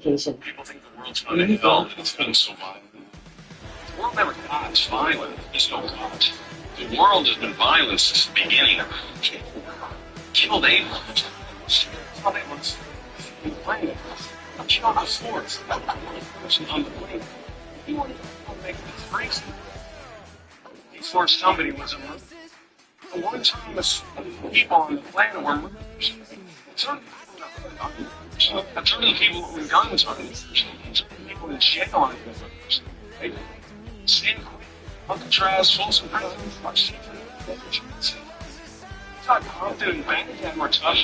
People think the world's going to hell, and it's been so violent. The world never got violent. There's no God. The world has been violent since the beginning of it. Killed Abel. Killed Abel's plane. Killed the force. On the plane. He wanted to make this crazy. He forced somebody was a murderer. The one time the people on the planet were murderers. Certain people with guns are murderers. Certain people in jail aren't murderers. Right? San Quentin, Alcatraz, Folsom Prison, it's not Compton and Baghdad were tough.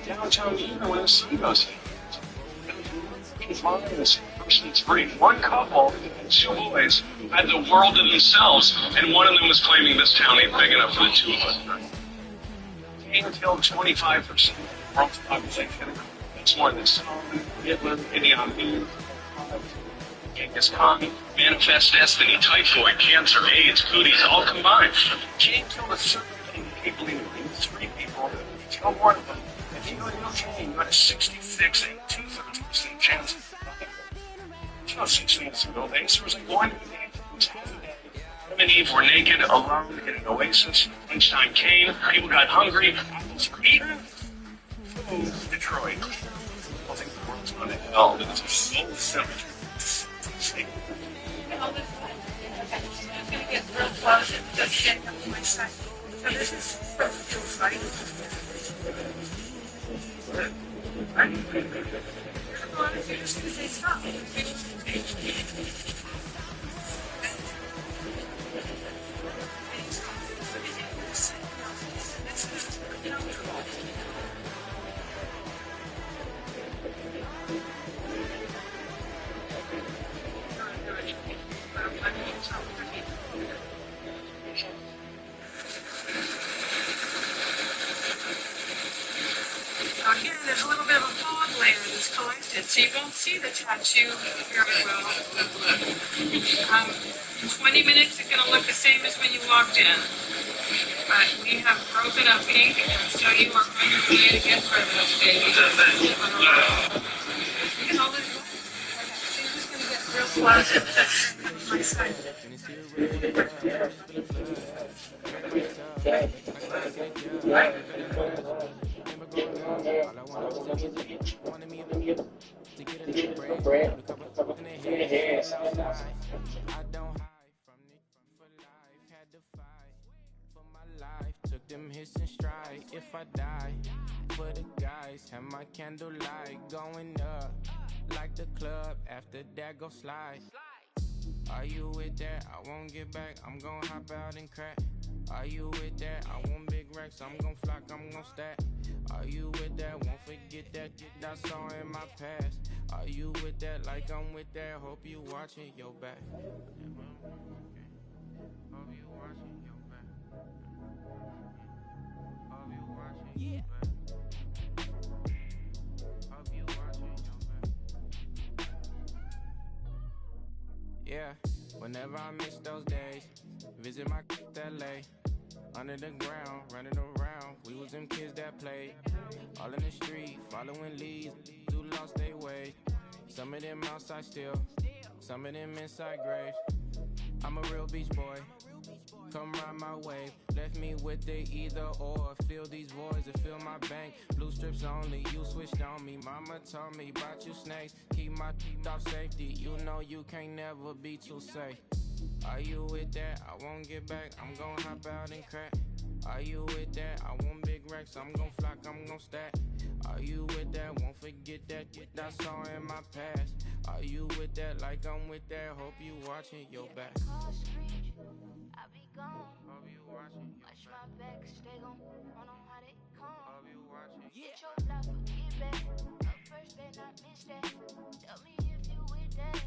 Downtown even when the sun goes down. The same person's free. One couple and two boys who had the world to themselves, and one of them was claiming this town ain't big enough for the two of us. Cain killed 25% of the world's population. That's more than Stalin, Hitler, Idi Amin, Genghis Khan, Manifest Destiny, typhoid, cancer, AIDS, cooties, all combined. Cain killed a certain thing people in 3 people. He killed one of them. If you go to Cain, you had a 66 and 2/3% chance. There's no such thing as a real days. There was like one day, Adam and Eve were naked, alone in an oasis. Lunchtime came, people got hungry, apples were eaten. Boom, Detroit. I think the world's going to hell. It's so simple. Going to get real close and just get on my side. So this is from the right? Again, there's a little bit of a fog layer that's collected, so you won't see the tattoo very well. 20 minutes is going to look the same as when you walked in. But we have broken up pink, so you are going to be able to get rid of those babies. You can hold it. So you're just going to get real close to my side. Took them hits in stride. If I die for the guys, have my candlelight going up like the club. After that, go slide. Are you with that? I won't get back. I'm gon' hop out and crack. Are you with that? I want big racks. I'm gon' flock. I'm gon' stack. Are you with that? Won't forget that I saw in my past. Are you with that? Like I'm with that. Hope you watching your back. Hope you watching your back. Hope you watching your back. Hope you watching your back. Yeah, whenever I miss those days, visit my LA. Under the ground, running around, we was them kids that played. All in the street, following leads, who lost their way. Some of them outside still, some of them inside graves. I'm a real beach boy, come ride my wave. Left me with the either or, fill these voids and fill my bank. Blue strips only, you switched on me. Mama told me about you snakes, keep my teeth off safety. You know you can't never be too safe. Are you with that? I won't get back. I'm gon' hop out and crack. Are you with that? I want big racks. I'm gon' flock. I'm gon' stack. Are you with that? Won't forget that I saw in my past. Are you with that? Like I'm with that. Hope you watching your back. I be gone. Hope you watching your Watch my back, stay gon' run on how they come. Hope you watching. Get your life or get back. Up first, better not miss that. Tell me if you with that.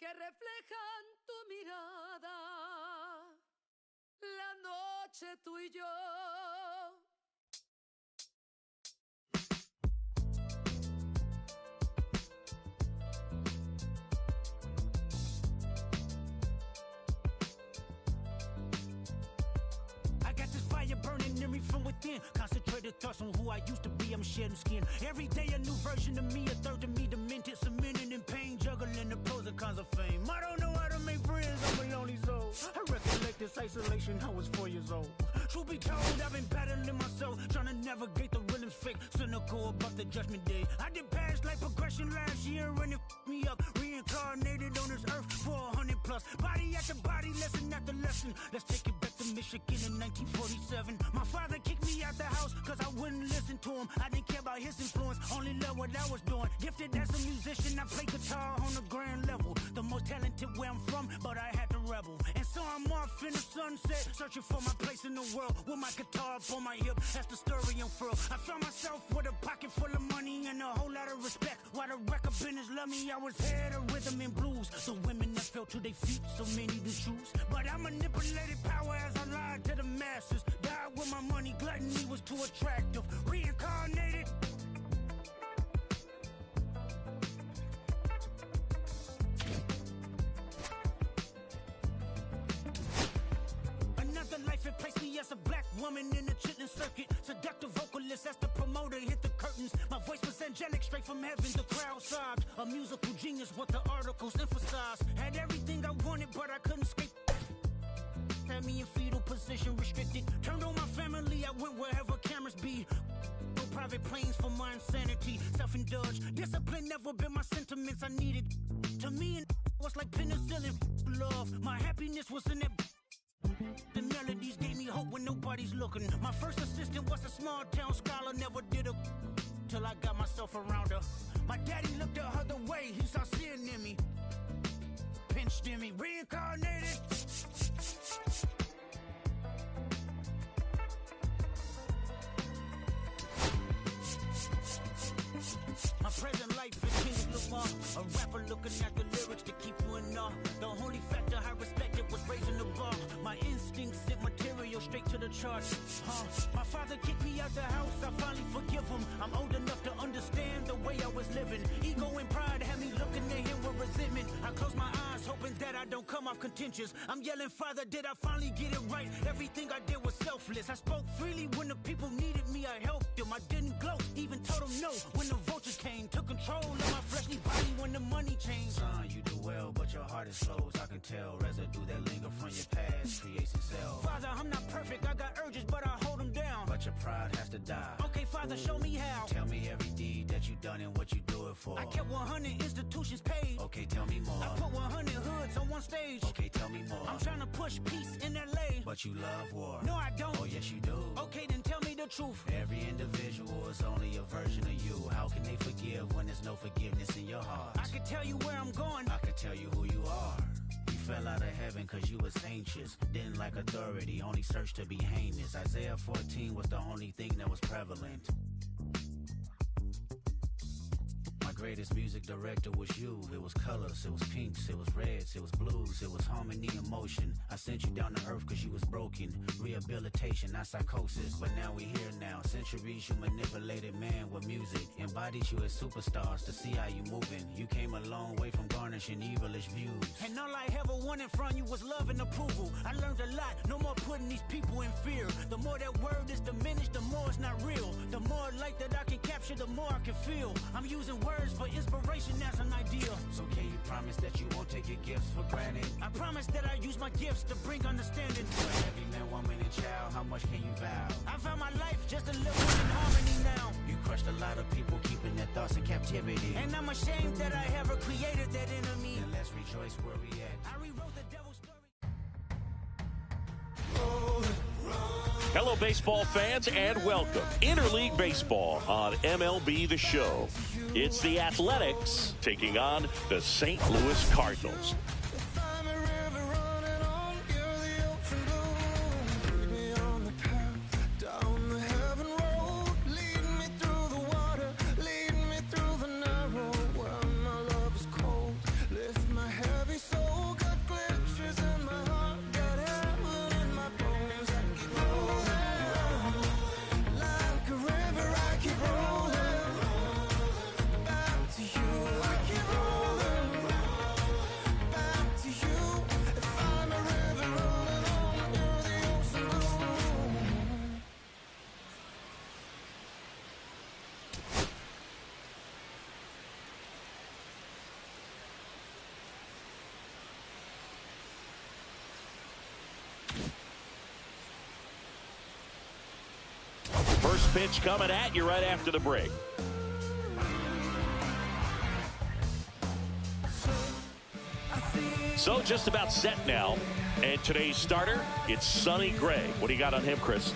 Que reflejan tu mirada, la noche tú y yo. I got this fire burning in me from within. Concentrated thoughts on who I used to be. I'm shedding skin. Every day a new version of me. generation, I was 4 years old. Truth be told, I've been battling myself, trying to navigate the real and fake, cynical about the judgment day. I did past life progression last year and it f***ed me up. Reincarnated on this earth for 100 plus. Body after body, lesson after lesson. Let's take it back to Michigan in 1947. My father kicked me out the house cause I wouldn't listen to him. I didn't care about his influence, only loved what I was doing. Gifted as a musician, I play guitar on the grand level. The most talented where I'm from, but I had to rebel. And so I'm off in the sunset, searching for my place in the world. With my guitar up on my hip, that's the story unfurled. I found myself with a pocket full of money and a whole lot of respect. While the record business loved me, I was head of rhythm and blues. The women that fell to their feet, so many to choose. But I manipulated power as I lied to the masses. Died with my money, gluttony was too attractive. Reincarnated. Another life, it placed me as a black woman in the chitlin circuit. Seductive vocalist as the promoter hit the curtains. My voice was angelic, straight from heaven. The crowd sobbed. A musical genius, what the articles emphasized. Had everything I wanted, but I couldn't escape. Had me in fetal position, restricted. Turned on my family, I went wherever cameras be. No private planes for my insanity. Self-indulged, discipline never been my sentiments I needed. To me, it was like penicillin. Love, my happiness was in that. The melodies gave me hope when nobody's looking. My first assistant was a small town scholar, never did a till I got myself around her. My daddy looked at her the way, he saw sin in me. Pinched in me, reincarnated. My present life is Kendrick Lamar, a rapper looking at the lyrics to keep you in awe. The only factor I respected was raising the bar. My instincts sent material straight to the charts. My father kicked me out the house, I finally forgive him. I'm old enough to understand the way I was living. Ego and pride had me looking at him with resentment. I close my eyes, hoping that I don't come off contentious. I'm yelling, Father, did I finally get it right? Everything I did was selfless. I spoke freely when the people needed me, I helped them. I didn't gloat, even told them no when the vultures came. Took control of my fleshly body when the money changed. Son, you do well, but your heart is closed. I can tell residue that linger from your past creates itself. Father, I'm not perfect, I got urges, but I hold them down. But your pride has to die. Okay, Father, show me how. Tell me every deed that you done and what you do it for. I kept 100 institutions paid. Okay, tell me more. I put 100 hoods on one stage. Okay, tell me more. I'm trying to push peace in LA. But you love war. No, I don't. Oh, yes, you do. Okay, then tell me the truth. Every individual is only a version of you. How can they forgive when there's no forgiveness in your heart? I could tell you where I'm going. I could tell you who you are. You fell out of heaven cause you was anxious. Didn't like authority, only searched to be heinous. Isaiah 14 was the only thing that was prevalent. My greatest music director was you. It was colors, it was pinks, it was reds, it was blues, it was harmony and motion. I sent you down to earth cause you was broken. Rehabilitation, not psychosis. But now we here now. Centuries you manipulated man with music. Embodied you as superstars to see how you moving. You came a long way from garnishing evilish views. And all I ever wanted from you was love and approval. I learned a lot, no more putting these people in fear. The more that word is diminished, the more it's not real. The more light that I can capture, the more I can feel. I'm using words for inspiration as an idea. So can you promise that you won't take your gifts for granted? I promise that I use my gifts to bring understanding. For every man, woman, and child, how much can you vow? I found my life just a little in harmony now. You crushed a lot of people keeping their thoughts in captivity. And I'm ashamed that I ever created that enemy. Then let's rejoice where we at. I rewrote the devil's story. Hello, baseball fans, and welcome. Interleague Baseball on MLB The Show. It's the Athletics taking on the St. Louis Cardinals. pitch coming at you right after the break. So just about set now. And today's starter, it's Sonny Gray. What do you got on him, Chris?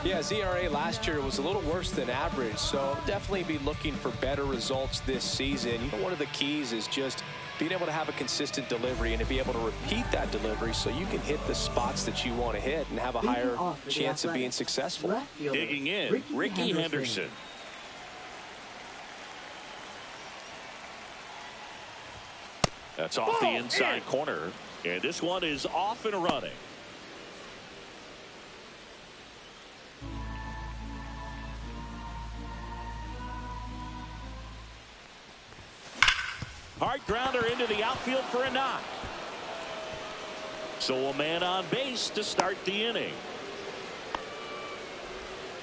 Yeah, his ERA last year was a little worse than average, so definitely be looking for better results this season. You know, one of the keys is just being able to have a consistent delivery and to be able to repeat that delivery so you can hit the spots that you want to hit and have a higher chance of being successful. Digging in, Ricky Henderson. That's off the inside corner, and this one is off and running. Hard grounder into the outfield for a knock. So a man on base to start the inning.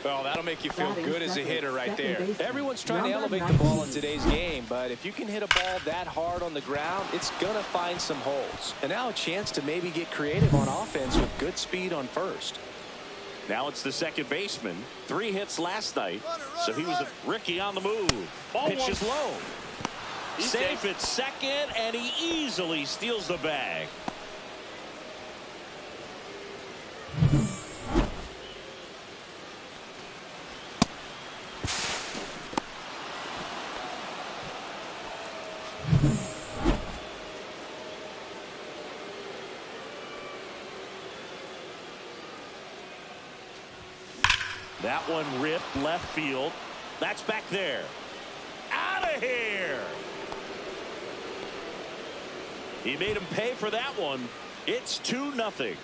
Well, that'll make you feel good as a hitter right there. Everyone's trying to elevate the ball in today's game, but if you can hit a ball that hard on the ground, it's going to find some holes. And now a chance to maybe get creative on offense with good speed on first. Now it's the second baseman. 3 hits last night, so he was Ricky on the move. Pitch is low. Safe at second, and he easily steals the bag. That one ripped left field. That's back there. Out of here. He made him pay for that one. It's 2-0.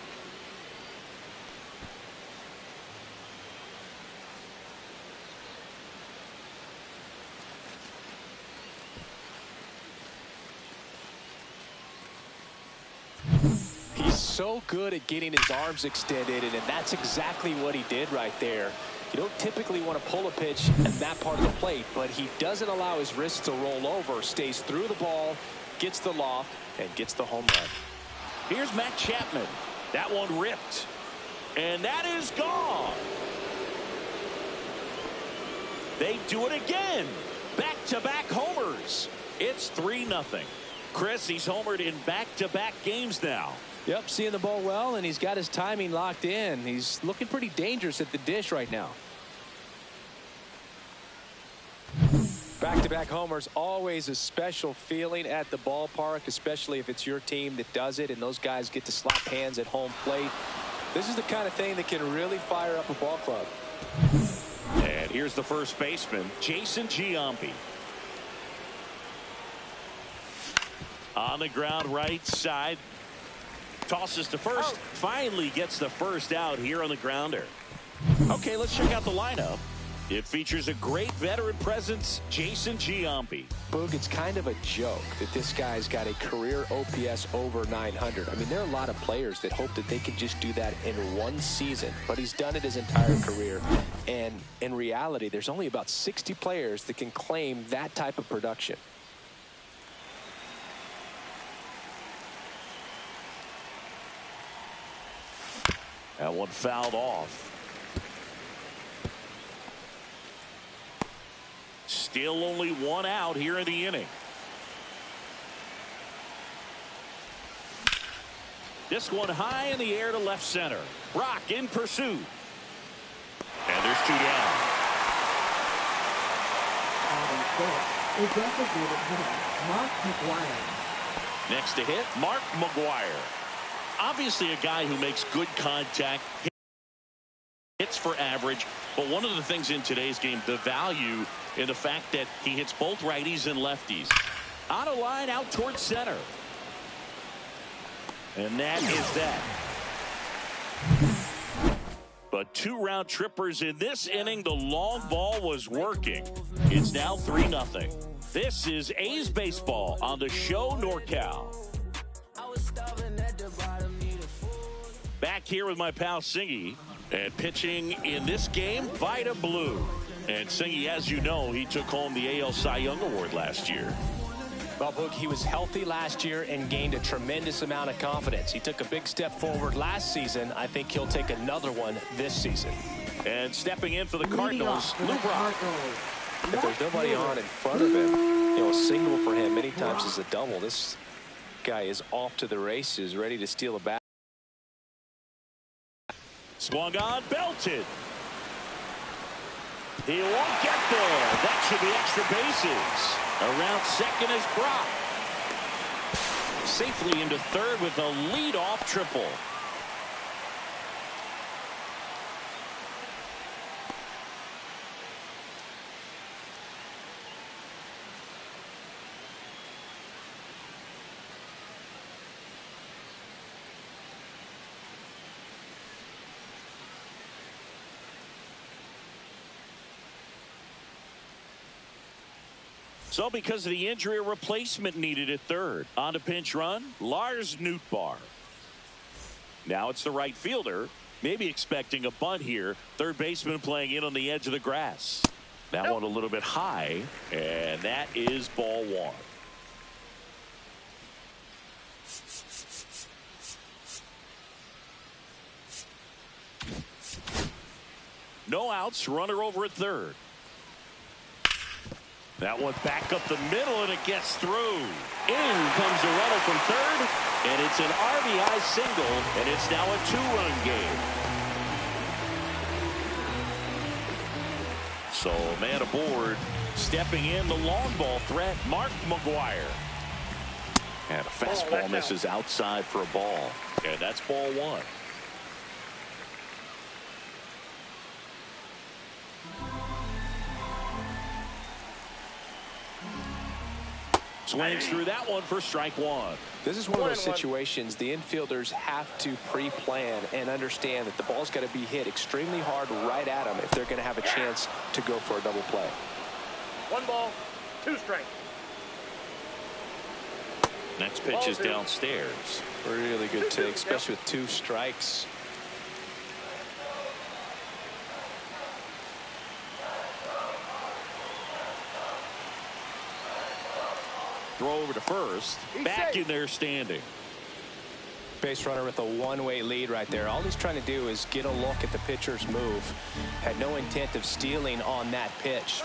He's so good at getting his arms extended, and that's exactly what he did right there. You don't typically want to pull a pitch in that part of the plate, but he doesn't allow his wrists to roll over, stays through the ball, gets the loft, and gets the home run. Here's Matt Chapman. That one ripped. And that is gone. They do it again. Back-to-back homers. It's 3-0. Chris, he's homered in back-to-back games now. Yep, seeing the ball well, and he's got his timing locked in. He's looking pretty dangerous at the dish right now. Back-to-back homers, always a special feeling at the ballpark, especially if it's your team that does it and those guys get to slap hands at home plate. This is the kind of thing that can really fire up a ball club. And here's the first baseman, Jason Giambi. On the ground right side. Tosses to first. Finally gets the first out here on the grounder. Okay, let's check out the lineup. It features a great veteran presence, Jason Giambi. Boog, it's kind of a joke that this guy's got a career OPS over 900. I mean, there are a lot of players that hope that they can just do that in one season, but he's done it his entire career. And in reality, there's only about 60 players that can claim that type of production. That one fouled off. Still only one out here in the inning. This one high in the air to left center. Brock in pursuit. And there's 2 down. Next to hit, Mark McGwire. Obviously a guy who makes good contact, hits for average, but one of the things in today's game, the value in the fact that he hits both righties and lefties. On a line out towards center. And that is that. But 2 round trippers in this inning. The long ball was working. It's now 3-0. This is A's Baseball on the show NorCal. Back here with my pal Singy, and pitching in this game, Vida Blue. And Singy, as you know, he took home the AL Cy Young Award last year. Well, Boog, he was healthy last year and gained a tremendous amount of confidence. He took a big step forward last season. I think he'll take another one this season. And stepping in for the Cardinals, Lou Brock. If there's nobody on in front of him, a single for him many times is a double. This guy is off to the races, ready to steal a bat. Swung on, belted. He won't get there. That should be extra bases. Around second is Brock. Safely into third with a leadoff triple. So because of the injury, a replacement needed at third. On to pinch run, Lars Nootbaar. Now it's the right fielder. Maybe expecting a bunt here. Third baseman playing in on the edge of the grass. That one a little bit high, and that is ball one. No outs, runner over at third. That one back up the middle, and it gets through. In comes the runner from third, and it's an RBI single, and it's now a two-run game. So, man aboard, stepping in the long ball threat, Mark McGwire. And a fastball misses outside for a ball, and that's ball one. Swings through that one for strike one. This is one of those situations the infielders have to pre-plan and understand that the ball's got to be hit extremely hard right at them if they're going to have a chance to go for a double play. 1 ball, 2 strikes. Next pitch is downstairs. Really good take, especially with 2 strikes. Throw over to first. Back in there standing. Base runner with a one-way lead right there. All he's trying to do is get a look at the pitcher's move. Had no intent of stealing on that pitch.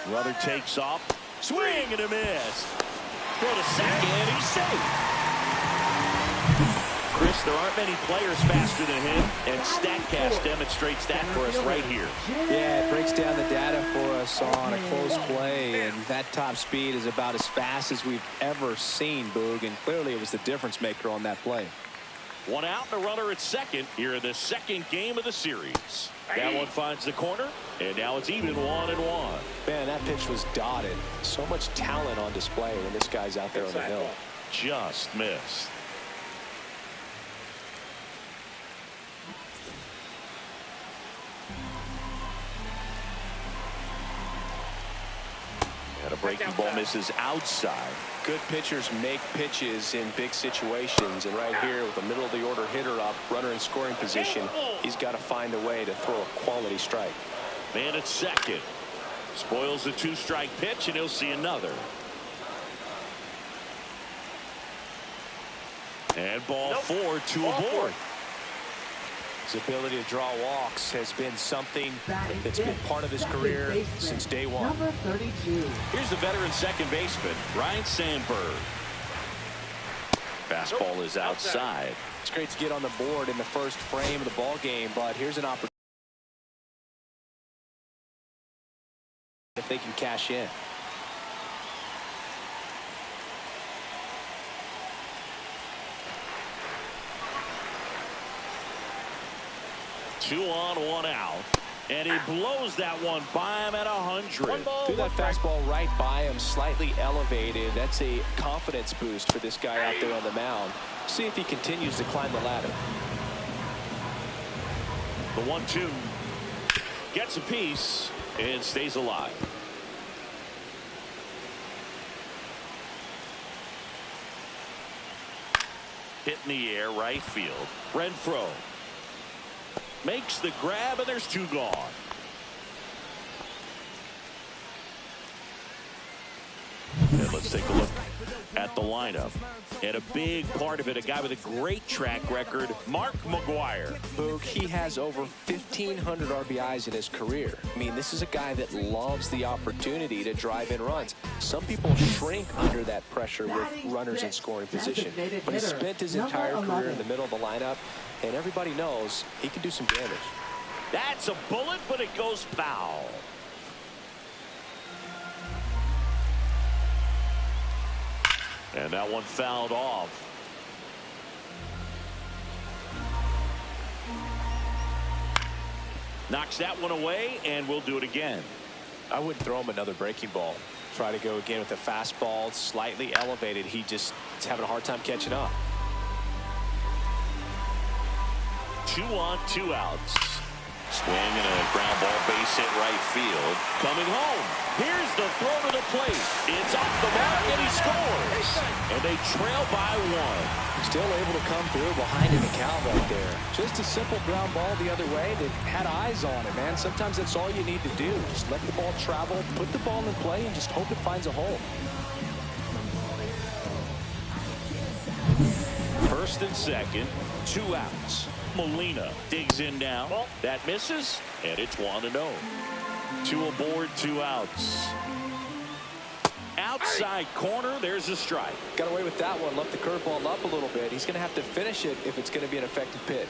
Runner takes off. Swing and a miss. Throw to second. He's safe. Chris, there aren't many players faster than him, and StatCast demonstrates that for us right here. Yeah, it breaks down the data for us on a close play, and that top speed is about as fast as we've ever seen, Boog, and clearly it was the difference maker on that play. 1 out and a runner at second here in the second game of the series. That one finds the corner, and now it's even 1-1. Man, that pitch was dotted. So much talent on display when this guy's out there on the hill. Just missed. And a breaking ball misses outside. Good pitchers make pitches in big situations, and right here with the middle of the order hitter up, runner in scoring position, he's got to find a way to throw a quality strike. Man at second. Spoils the 2-strike pitch, and he'll see another. And ball 4, 2 aboard. His ability to draw walks has been something that's been part of his career since day one. Number 32. Here's the veteran second baseman, Ryne Sandberg. Fastball is outside. It's great to get on the board in the first frame of the ball game, but here's an opportunity if they can cash in. Two on, 1 out. And he blows that one by him at 100. Threw that fastball right by him, slightly elevated. That's a confidence boost for this guy out there on the mound. See if he continues to climb the ladder. The 1-2 gets a piece and stays alive. Hit in the air, right field. Renfroe makes the grab, and there's 2 gone. And let's take a look at the lineup. And a big part of it, a guy with a great track record, Mark McGwire. Boog, he has over 1,500 RBIs in his career. I mean, this is a guy that loves the opportunity to drive in runs. Some people shrink under that pressure with runners in scoring position. But he spent his entire career in the middle of the lineup, and everybody knows he can do some damage. That's a bullet, but it goes foul. And that one fouled off. Knocks that one away, and we'll do it again. I wouldn't throw him another breaking ball. Try to go again with a fastball, slightly elevated. He just is having a hard time catching up. 2 on, 2 outs. Swing and a ground ball, base hit right field. Coming home. Here's the throw to the plate. It's off the mark and he scores. And they trail by 1. Still able to come through behind an account right there. Just a simple ground ball the other way that had eyes on it, man. Sometimes that's all you need to do. Just let the ball travel, put the ball in play, and just hope it finds a hole. First and second, 2 outs. Molina digs in now. That misses, and it's 1-0. 2 aboard, 2 outs. Outside corner, there's a strike. Got away with that one, left the curveball up a little bit. He's going to have to finish it if it's going to be an effective pitch.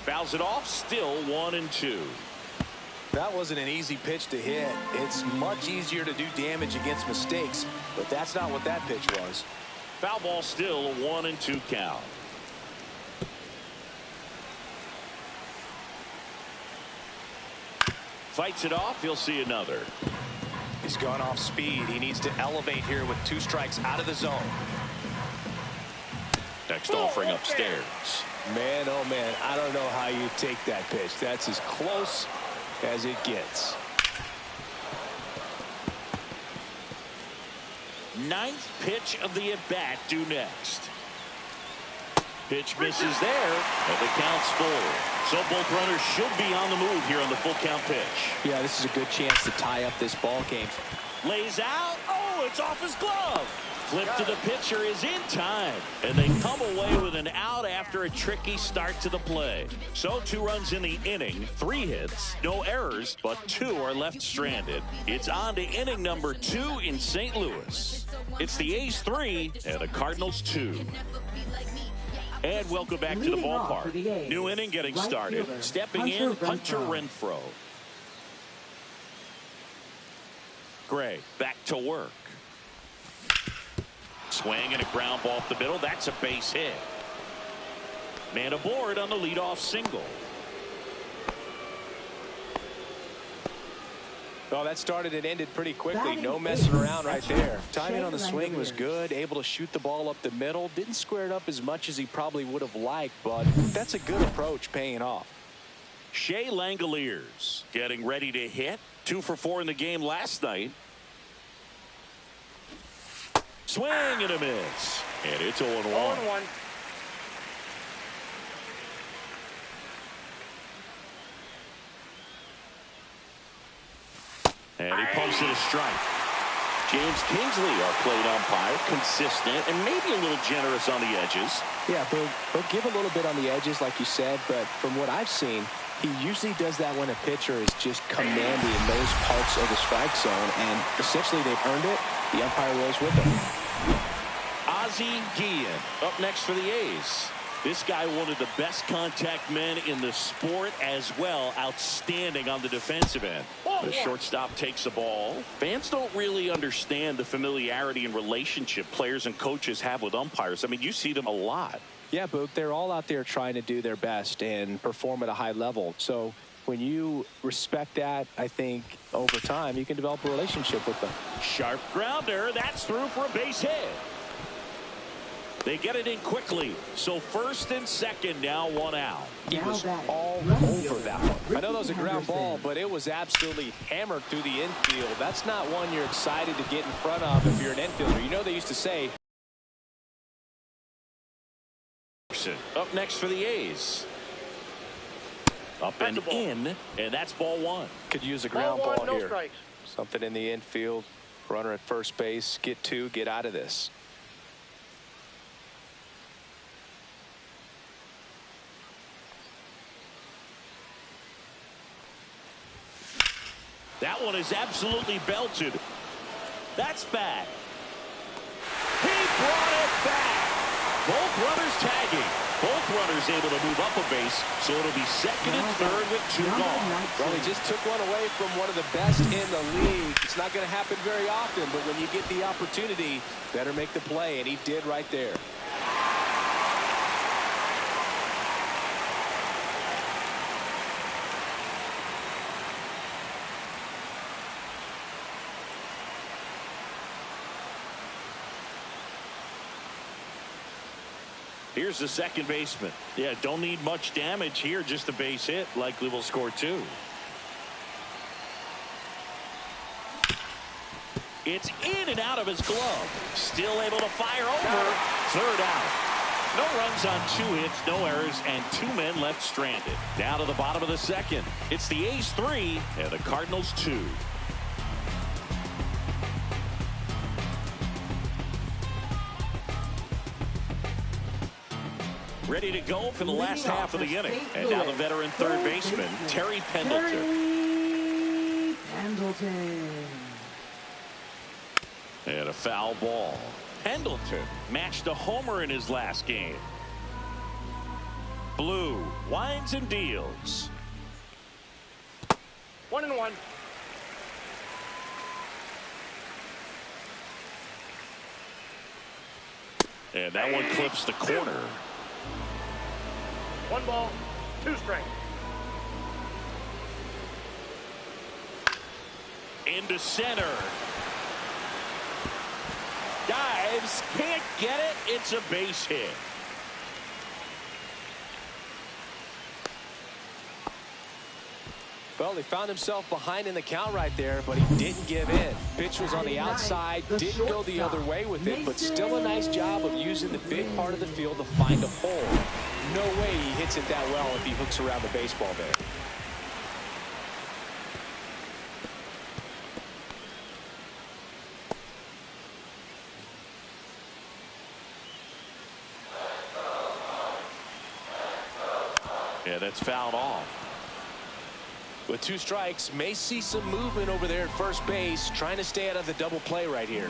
Fouls it off, still 1-2. That wasn't an easy pitch to hit. It's much easier to do damage against mistakes, but that's not what that pitch was. Foul ball, still a 1-2 count. Fights it off, he'll see another. He's gone off speed. He needs to elevate here with 2 strikes out of the zone. Next offering upstairs. Man, oh man, I don't know how you take that pitch. That's as close as it gets. 9th pitch of the at-bat due next. Pitch misses there, and the count's full. So both runners should be on the move here on the full count pitch. Yeah, this is a good chance to tie up this ball game. Lays out. Oh, it's off his glove. Flip to the pitcher is in time, and they come away with an out after a tricky start to the play. So 2 runs in the inning, 3 hits, no errors, but 2 are left stranded. It's on to inning number 2 in St. Louis. It's the A's 3 and the Cardinals 2. And welcome back to the ballpark. New inning getting started. Stepping in, Hunter Renfroe. Gray back to work. Swing and a ground ball up the middle. That's a base hit. Man aboard on the leadoff single. Oh, that started and ended pretty quickly. No messing around right there. Timing on the swing was good. Able to shoot the ball up the middle. Didn't square it up as much as he probably would have liked, but that's a good approach paying off. Shea Langoliers getting ready to hit. 2 for 4 in the game last night. Swing and a miss. And it's 0-1. 0-1. And he pumps it a strike. James Kingsley, our plate umpire, consistent and maybe a little generous on the edges. Yeah, he'll give a little bit on the edges, like you said, but from what I've seen, he usually does that when a pitcher is just commanding those parts of the strike zone, and essentially they've earned it. The umpire rolls with them. Ozzie Guillen up next for the A's. This guy, one of the best contact men in the sport as well. Outstanding on the defensive end. The shortstop takes the ball. Fans don't really understand the familiarity and relationship players and coaches have with umpires. I mean, you see them a lot. Yeah, Boog, they're all out there trying to do their best and perform at a high level. So when you respect that, I think over time you can develop a relationship with them. Sharp grounder. That's through for a base hit. They get it in quickly. So first and second, now 1 out. He was all over that one. I know that was a ground ball, but it was absolutely hammered through the infield. That's not one you're excited to get in front of if you're an infielder. You know they used to say. Up next for the A's. Up and in, and that's ball one. Could use a ground ball no here. strikes. Something in the infield. Runner at first base. Get two. Get out of this. That one is absolutely belted. That's back. He brought it back. Both runners tagging. Both runners able to move up a base, so it'll be second and third with two gone. Well, he just took one away from one of the best in the league. It's not going to happen very often, but when you get the opportunity, better make the play, and he did right there. Here's the second baseman. Yeah, don't need much damage here, just a base hit. Likely will score two. It's in and out of his glove. Still able to fire over. Third out. No runs on 2 hits, no errors, and 2 men left stranded. Down to the bottom of the second. It's the A's 3 and the Cardinals 2. Ready to go for the last half of the inning. And now the veteran third baseman, Terry Pendleton. And a foul ball. Pendleton matched a homer in his last game. Blue winds and deals. 1-1. And that one clips the corner. 1 ball, 2 strikes. Into center. Dives, can't get it. It's a base hit. Well, he found himself behind in the count right there, but he didn't give in. Pitch was on the outside, didn't go the other way with it, but still a nice job of using the big part of the field to find a hole. No way he hits it that well if he hooks around the baseball there. Yeah, that's fouled off. With 2 strikes, may see some movement over there at first base, trying to stay out of the double play right here.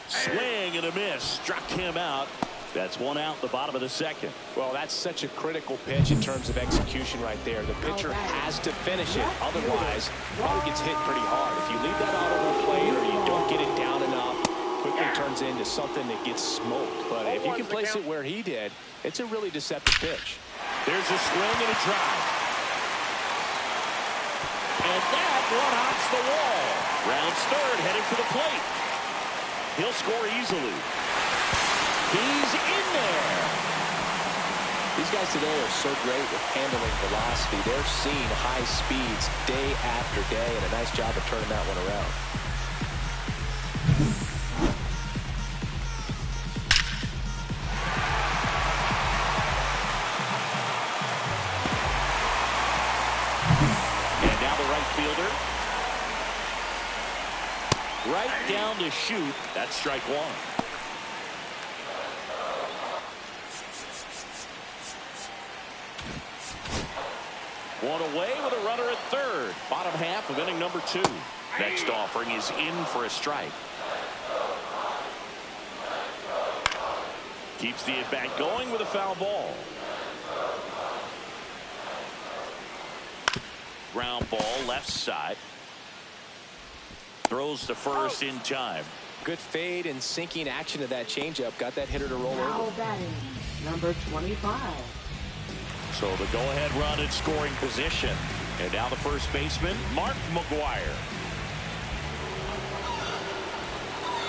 Swing and a miss. Struck him out. That's 1 out, the bottom of the second. Well, that's such a critical pitch in terms of execution right there. The pitcher has to finish it. Otherwise, probably gets hit pretty hard. If you leave that out over the plate or you don't get it down enough, quickly turns into something that gets smoked. But if you can place it where he did, it's a really deceptive pitch. There's a swing and a drive. And that one hops the wall. Rounds third, headed for the plate. He'll score easily. He's in there. These guys today are so great with handling velocity. They're seeing high speeds day after day, and a nice job of turning that one around. And now the right fielder. Right down to shoot. That's strike 1. One away with a runner at third. Bottom half of inning number 2. Next offering is in for a strike. Keeps the at-bat going with a foul ball. Ground ball left side. Throws to first in time. Good fade and sinking action of that changeup. Got that hitter to roll over. Batting, number 25. So the go-ahead run in scoring position. And now the first baseman, Mark McGwire.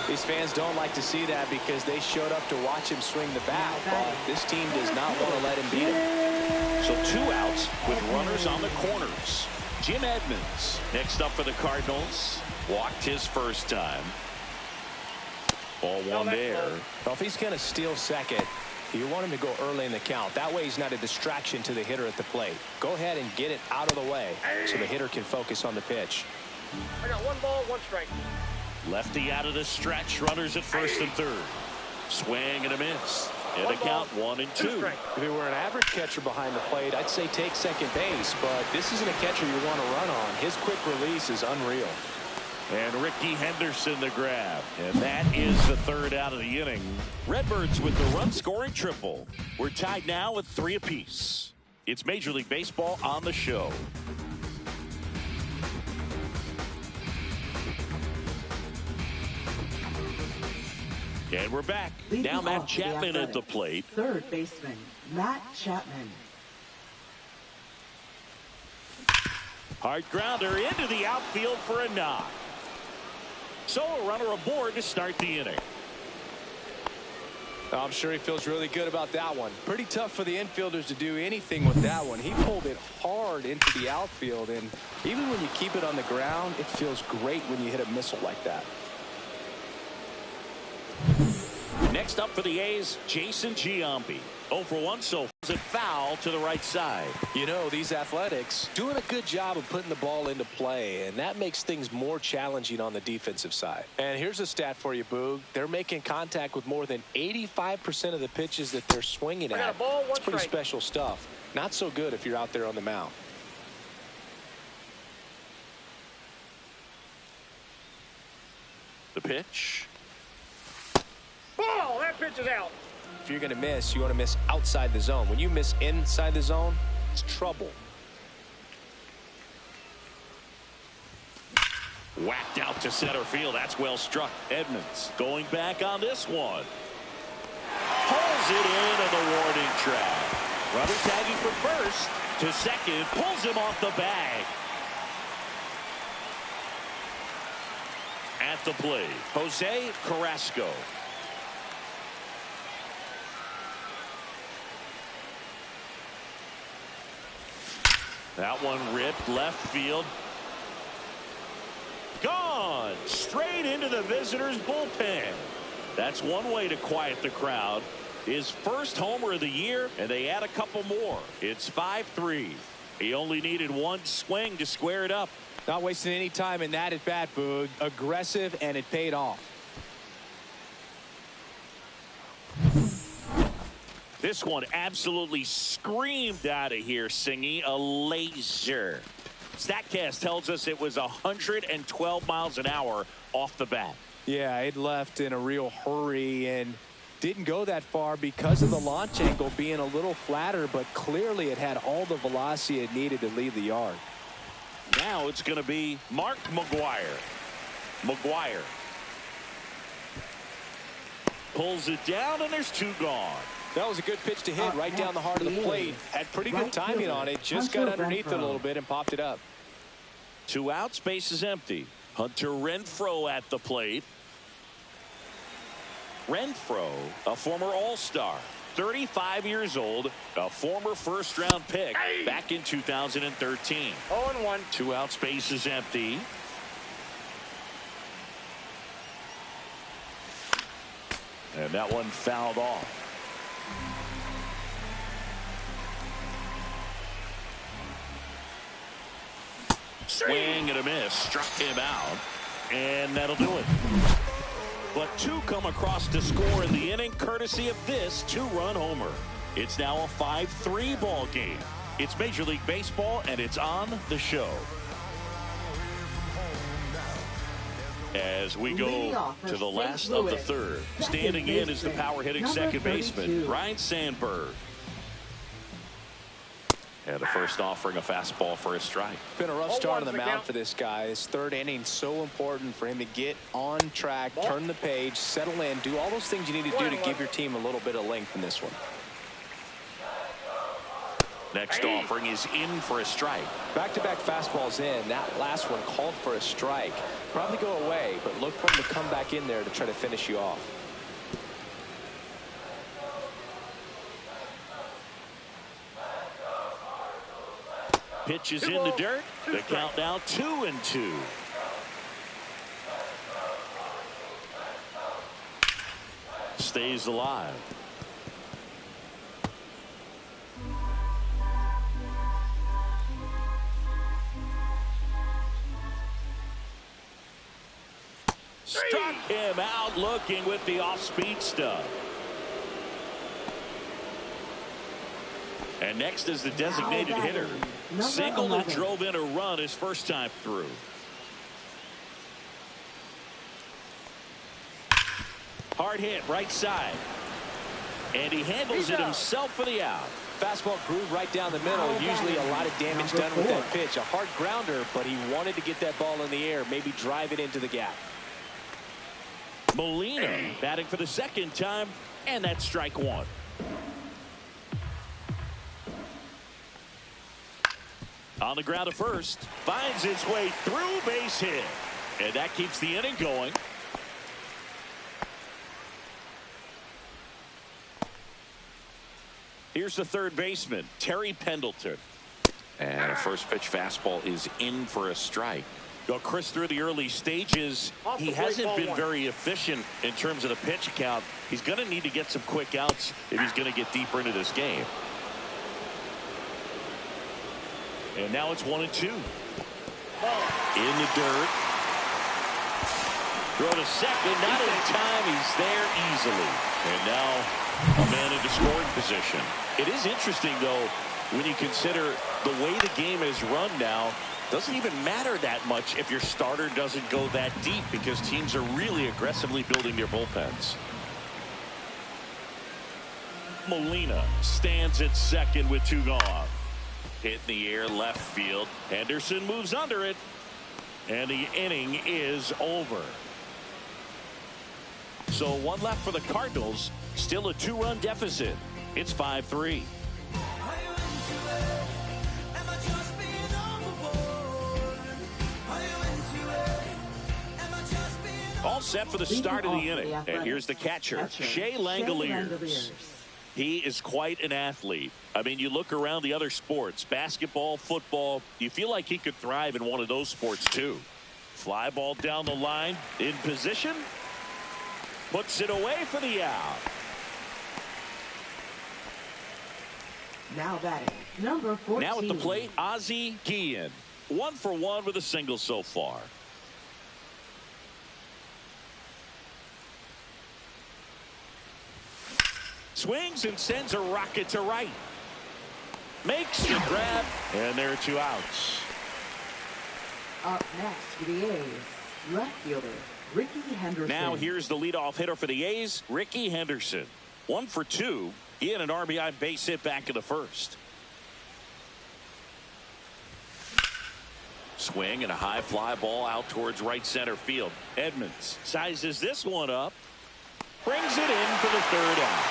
These fans don't like to see that because they showed up to watch him swing the bat, but this team does not want to let him beat him. So 2 outs with runners on the corners. Jim Edmonds next up for the Cardinals. Walked his first time. Ball 1 there. Well, if he's going to steal second, You want him to go early in the count. That way he's not a distraction to the hitter at the plate. Go ahead and get it out of the way so the hitter can focus on the pitch. I got 1 ball, 1 strike. Lefty out of the stretch. Runners at first and third. Swing and a miss. And a count 1-2. If he were an average catcher behind the plate, I'd say take second base, but this isn't a catcher you want to run on. His quick release is unreal. And Ricky Henderson the grab. And that is the third out of the inning. Redbirds with the run-scoring triple. We're tied now with 3 apiece. It's Major League Baseball on the show. And we're back. Now Matt Chapman at the plate. Third baseman, Matt Chapman. Hard grounder into the outfield for a knock. So a runner aboard to start the inning. I'm sure he feels really good about that one. Pretty tough for the infielders to do anything with that one. He pulled it hard into the outfield, and even when you keep it on the ground, it feels great when you hit a missile like that. Next up for the A's, Jason Giambi. 0 for 1, so is it foul to the right side. You know, these Athletics doing a good job of putting the ball into play, and that makes things more challenging on the defensive side. And here's a stat for you, Boog. They're making contact with more than 85% of the pitches that they're swinging at. It's pretty special stuff. Not so good if you're out there on the mound. The pitch. Ball, that pitch is out. If you're going to miss, you want to miss outside the zone. When you miss inside the zone, it's trouble. Whacked out to center field. That's well struck. Edmonds going back on this one. Pulls it into the warning track. Runner tagging from first to second. Pulls him off the bag. At the plate, Jose Carrasco. That one ripped left field. Gone straight into the visitors' bullpen. That's one way to quiet the crowd. His first homer of the year, and they add a couple more. It's 5-3. He only needed 1 swing to square it up. Not wasting any time in that at bat, Boog. Aggressive, and it paid off. This one absolutely screamed out of here, Singy. A laser. StatCast tells us it was 112 miles an hour off the bat. Yeah, it left in a real hurry and didn't go that far because of the launch angle being a little flatter, but clearly it had all the velocity it needed to leave the yard. Now it's going to be Mark McGwire. McGwire pulls it down, and there's 2 gone. That was a good pitch to hit right down the heart of the plate. Had pretty good timing on it. Just got underneath it a little bit and popped it up. 2 outs, base is empty. Hunter Renfroe at the plate. Renfroe, a former All-Star, 35 years old, a former first-round pick back in 2013. 0-1. 2 outs, base is empty. And that one fouled off. Swing and a miss. Struck him out. And that'll do it. But 2 come across to score in the inning, courtesy of this 2-run homer. It's now a 5-3 ball game. It's Major League Baseball, and it's on the show. As we go to the last of the third. Standing in is the power-hitting second baseman, Ryne Sandberg. And the first offering a fastball for a strike. Been a rough start on the mound for this guy. His third inning so important for him to get on track, turn the page, settle in, do all those things you need to do to give your team a little bit of length in this one. Next offering is in for a strike. Back-to-back fastballs in. That last one called for a strike. Probably go away, but look for him to come back in there to try to finish you off. Pitch is in the dirt. The count now 2-2. Stays alive. Struck him out looking with the off-speed stuff. And next is the designated hitter. Single that drove in a run his first time through. Hard hit right side. And he handles it himself for the out. Fastball groove right down the middle. Usually a lot of damage done with that pitch. A hard grounder, but he wanted to get that ball in the air, maybe drive it into the gap. Molina batting for the second time, and that's strike one. On the ground to first, finds his way through, base hit. And that keeps the inning going. Here's the third baseman, Terry Pendleton. And a first pitch fastball is in for a strike. Well, Chris, through the early stages, he hasn't been very efficient in terms of the pitch count. He's going to need to get some quick outs if he's going to get deeper into this game. And now it's 1-2. In the dirt. Throw to second, not in time. He's there easily. And now a man into scoring position. It is interesting, though, when you consider the way the game is run now. Doesn't even matter that much if your starter doesn't go that deep, because teams are really aggressively building their bullpens. Molina stands at second with two gone. Hit in the air left field. Henderson moves under it. And the inning is over. So one left for the Cardinals. Still a two-run deficit. It's 5-3. All set for the start of the inning. And here's the catcher, Shea Langoliers. He is quite an athlete. I mean, you look around the other sports, basketball, football, you feel like he could thrive in one of those sports too. Fly ball down the line, in position, puts it away for the out. Now batting, number 14. Now at the plate, Ozzie Guillen. 1 for 1 with a single so far. Swings and sends a rocket to right. Makes the grab, and there are two outs. Up next for the A's, left fielder, Ricky Henderson. Now here's the leadoff hitter for the A's, Ricky Henderson. 1 for 2. He had an RBI base hit back in the first. Swing and a high fly ball out towards right center field. Edmonds sizes this one up. Brings it in for the third out.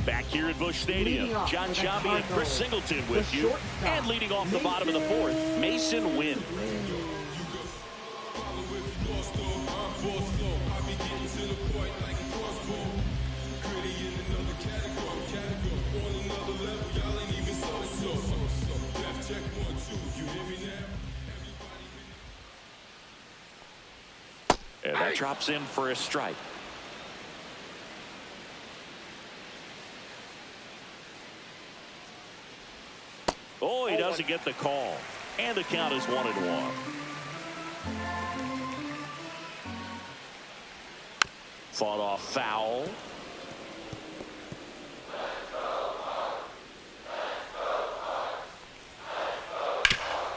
Back here at Busch Stadium, John Sciambi and Chris Singleton with you. And leading off the bottom of the fourth, Masyn Winn. And that drops in for a strike. Oh, he doesn't get the call. And the count is 1-1. Fought off foul.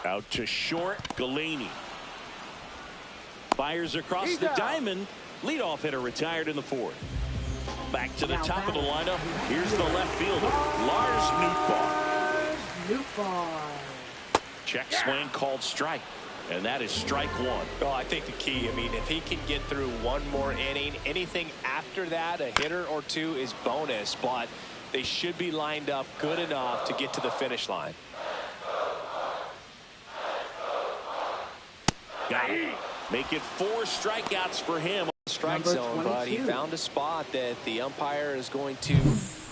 Out to short, Galani. Fires across the diamond. Leadoff hitter retired in the fourth. Back to the top of the lineup. Here's the left fielder, Lars Nootbaar. Check swing called strike. And that is strike one. Well, I think the key, I mean, if he can get through one more inning, anything after that, a hitter or two is bonus, but they should be lined up good enough to get to the finish line. Got it. Make it 4 strikeouts for him. Strike zone, but he found a spot that the umpire is going to,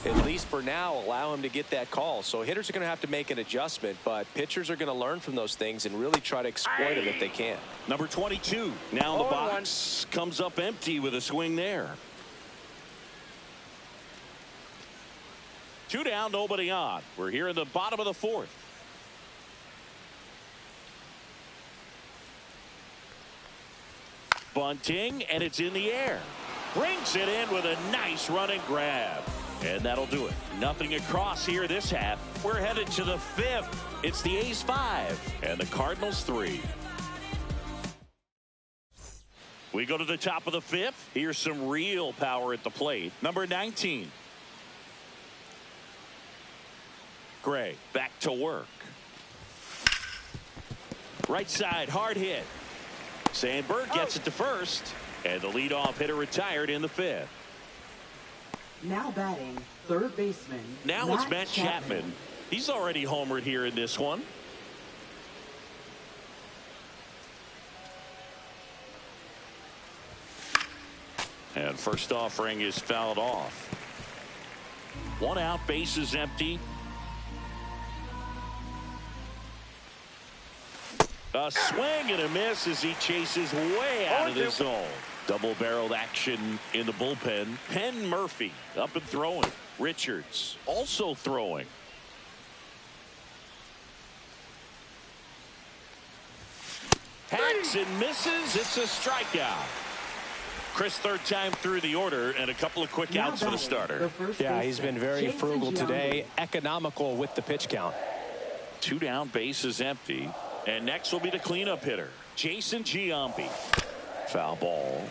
at least for now, allow him to get that call. So hitters are going to have to make an adjustment, but pitchers are going to learn from those things and really try to exploit it if they can. Number 22 now in the box, comes up empty with a swing there. 2 down, nobody on. We're here in the bottom of the 4th. Bunting, and it's in the air. Brings it in with a nice running grab. And that'll do it. Nothing across here this half. We're headed to the 5th. It's the A's 5 and the Cardinals 3. We go to the top of the 5th. Here's some real power at the plate. Number 19. Gray back to work. Right side, hard hit. Sandberg gets it to first. And the leadoff hitter retired in the 5th. Now batting, third baseman. Now it's Matt Chapman. He's already homered here in this one. And first offering is fouled off. 1 out, base is empty. A swing and a miss as he chases way out of the zone. Double-barreled action in the bullpen. Penn Murphy up and throwing. Richards also throwing. Hacks and misses. It's a strikeout. Chris, third time through the order, and a couple of quick outs for the starter. Yeah, he's been very frugal today. Economical with the pitch count. 2 down, base is empty. And next will be the cleanup hitter, Jason Giambi. Foul ball.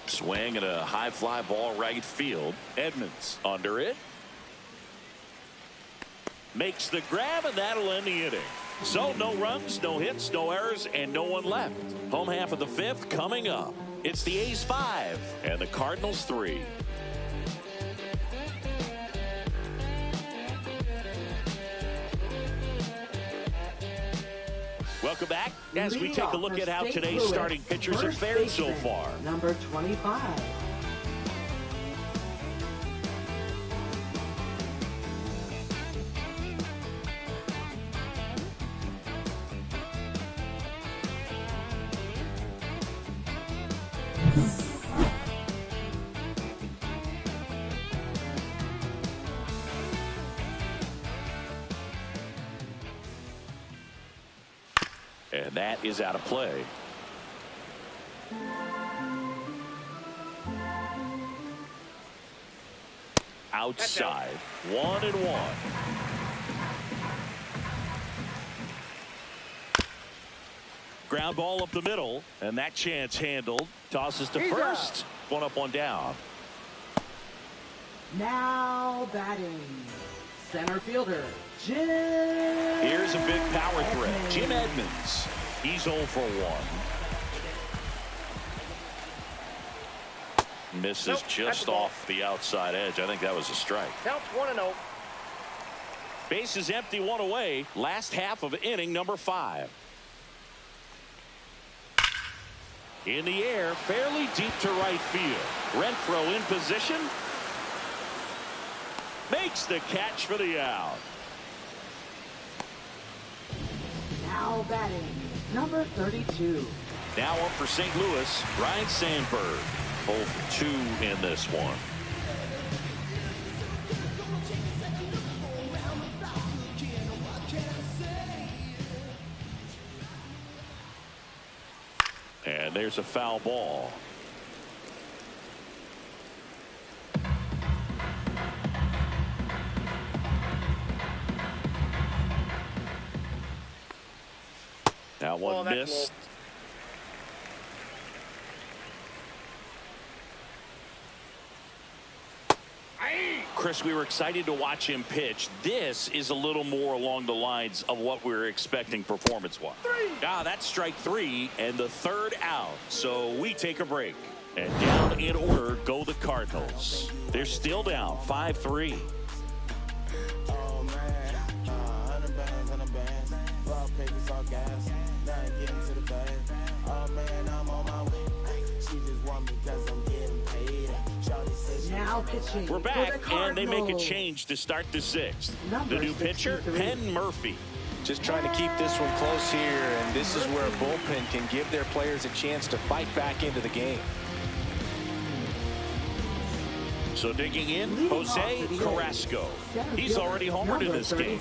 Swing and a high fly ball right field. Edmonds under it. Makes the grab, and that'll end the inning. So no runs, no hits, no errors, and no one left. Home half of the 5th coming up. It's the A's 5 and the Cardinals 3. Welcome back as we take a look at how today's starting pitchers have fared so far. Number 25. And that is out of play. Outside, 1-1. Ground ball up the middle, and that chance handled. Tosses to first. 1 up, 1 down. Now batting, center fielder, Jim. Here's a big power threat, Jim Edmonds. He's 0 for 1. Misses just off the outside edge. I think that was a strike. Counts 1-0. Base is empty, 1 away. Last half of inning number 5. In the air, fairly deep to right field. Renfroe in position. Makes the catch for the out. Now batting, number 32. Now up for St. Louis, Ryne Sandberg. 0 for 2 in this one. And there's a foul ball. Now one missed. Chris, we were excited to watch him pitch. This is a little more along the lines of what we were expecting performance-wise. That's strike 3 and the 3rd out. So we take a break. And down in order go the Cardinals. They're still down 5-3. Now pitching. We're back, and they make a change to start the 6th. The new pitcher, Penn Murphy. Just trying to keep this one close here, and this is where a bullpen can give their players a chance to fight back into the game. So digging in, Jose Carrasco. He's already homered in this game.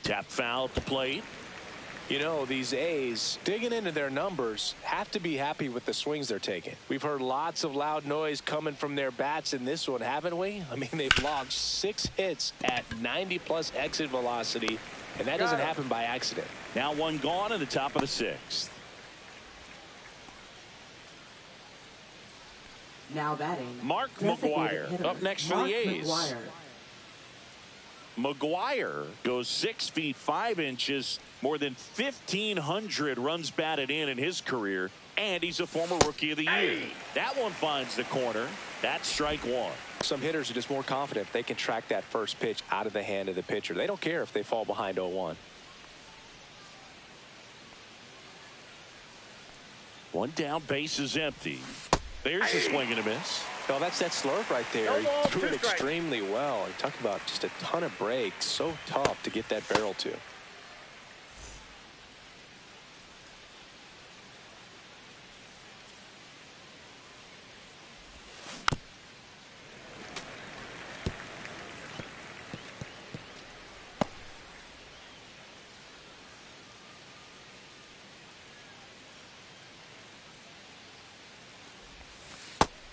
Tap foul at the plate. You know, these A's, digging into their numbers, have to be happy with the swings they're taking. We've heard lots of loud noise coming from their bats in this one, haven't we? I mean, they've logged 6 hits at 90-plus exit velocity, and that doesn't happen by accident. Now one gone in the top of the 6th. Now batting, Mark McGwire up next for the A's. McGwire goes 6 feet 5 inches, more than 1,500 runs batted in his career, and he's a former Rookie of the Year. That one finds the corner. That's strike 1. Some hitters are just more confident if they can track that first pitch out of the hand of the pitcher. They don't care if they fall behind 0-1. One down, base is empty. There's a swing and a miss. No, that's that slurve right there. He threw it extremely well. You talk about just a ton of breaks. So tough to get that barrel to.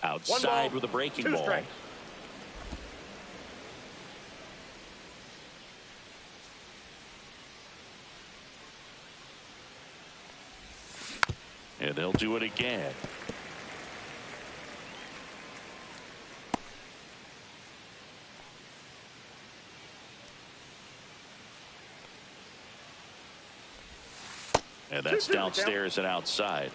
Outside with a breaking ball. Strikes. And they'll do it again. And that's downstairs and outside.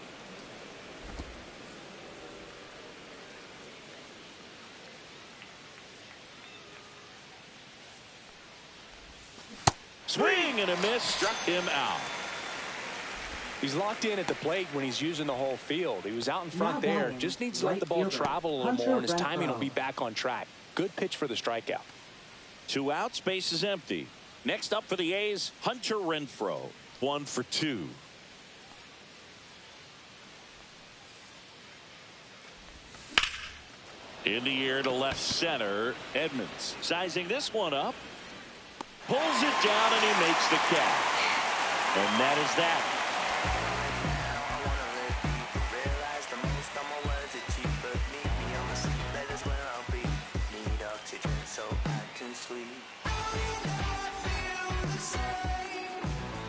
Swing and a miss, struck him out. He's locked in at the plate when he's using the whole field. He was out in front there. Just needs to let the ball travel a little more, and his timing will be back on track. Good pitch for the strikeout. 2 outs, base is empty. Next up for the A's, Hunter Renfroe. 1 for 2. In the air to left center, Edmonds sizing this one up. Pulls it down and he makes the catch. And that is that.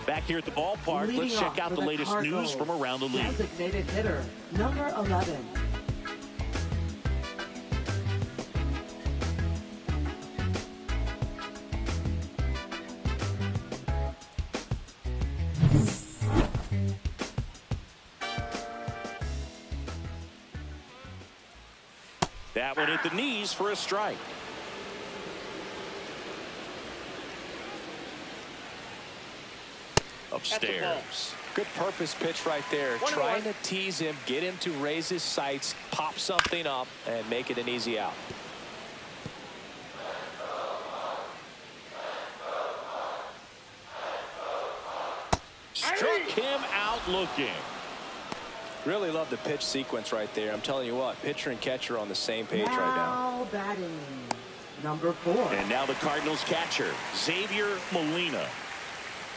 Back here at the ballpark, let's check out the latest news from around the league. Designated hitter, number 11. That one hit the knees for a strike. Upstairs. Good purpose pitch right there. Trying to tease him, get him to raise his sights, pop something up, and make it an easy out. Struck him out looking. Really love the pitch sequence right there. I'm telling you what, pitcher and catcher on the same page right now. Now batting, number 4. And now the Cardinals catcher, Xavier Molina.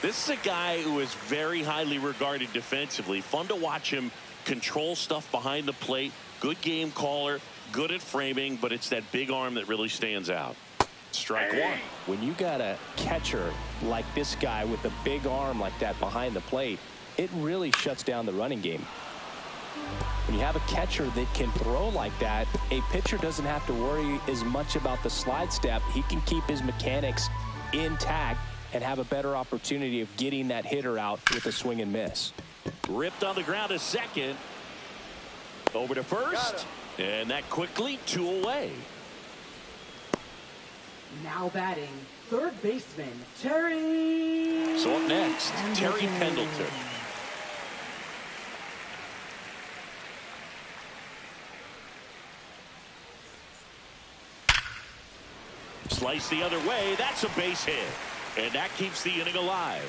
This is a guy who is very highly regarded defensively. Fun to watch him control stuff behind the plate. Good game caller, good at framing, but it's that big arm that really stands out. Strike 1. When you got a catcher like this guy with a big arm like that behind the plate, it really shuts down the running game. When you have a catcher that can throw like that, a pitcher doesn't have to worry as much about the slide step. He can keep his mechanics intact and have a better opportunity of getting that hitter out with a swing and miss. Ripped on the ground to second. Over to first. And that quickly 2 away. Now batting, third baseman, Terry. So up next, Terry Pendleton. Slice the other way. That's a base hit. And that keeps the inning alive.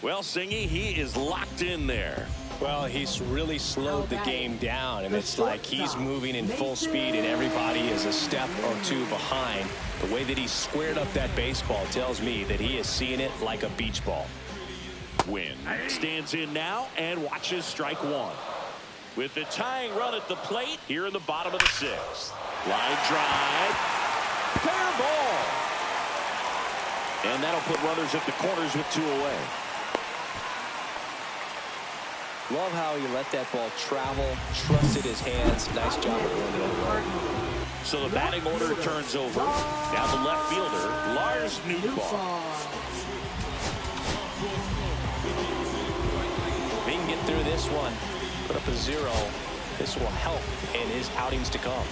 Well, Singy, he is locked in there. Well, he's really slowed the game down, and it's like he's moving in full speed, and everybody is a step or two behind. The way that he squared up that baseball tells me that he is seeing it like a beach ball. Wynn stands in now and watches strike one. With the tying run at the plate here in the bottom of the sixth. Line drive. Fair ball. And that'll put runners at the corners with 2 away. Love how he let that ball travel, trusted his hands. Nice job of going the other way. So the batting order turns over. Now the left fielder, Lars Nootbaar. If he can get through this one, put up a 0, this will help in his outings to come.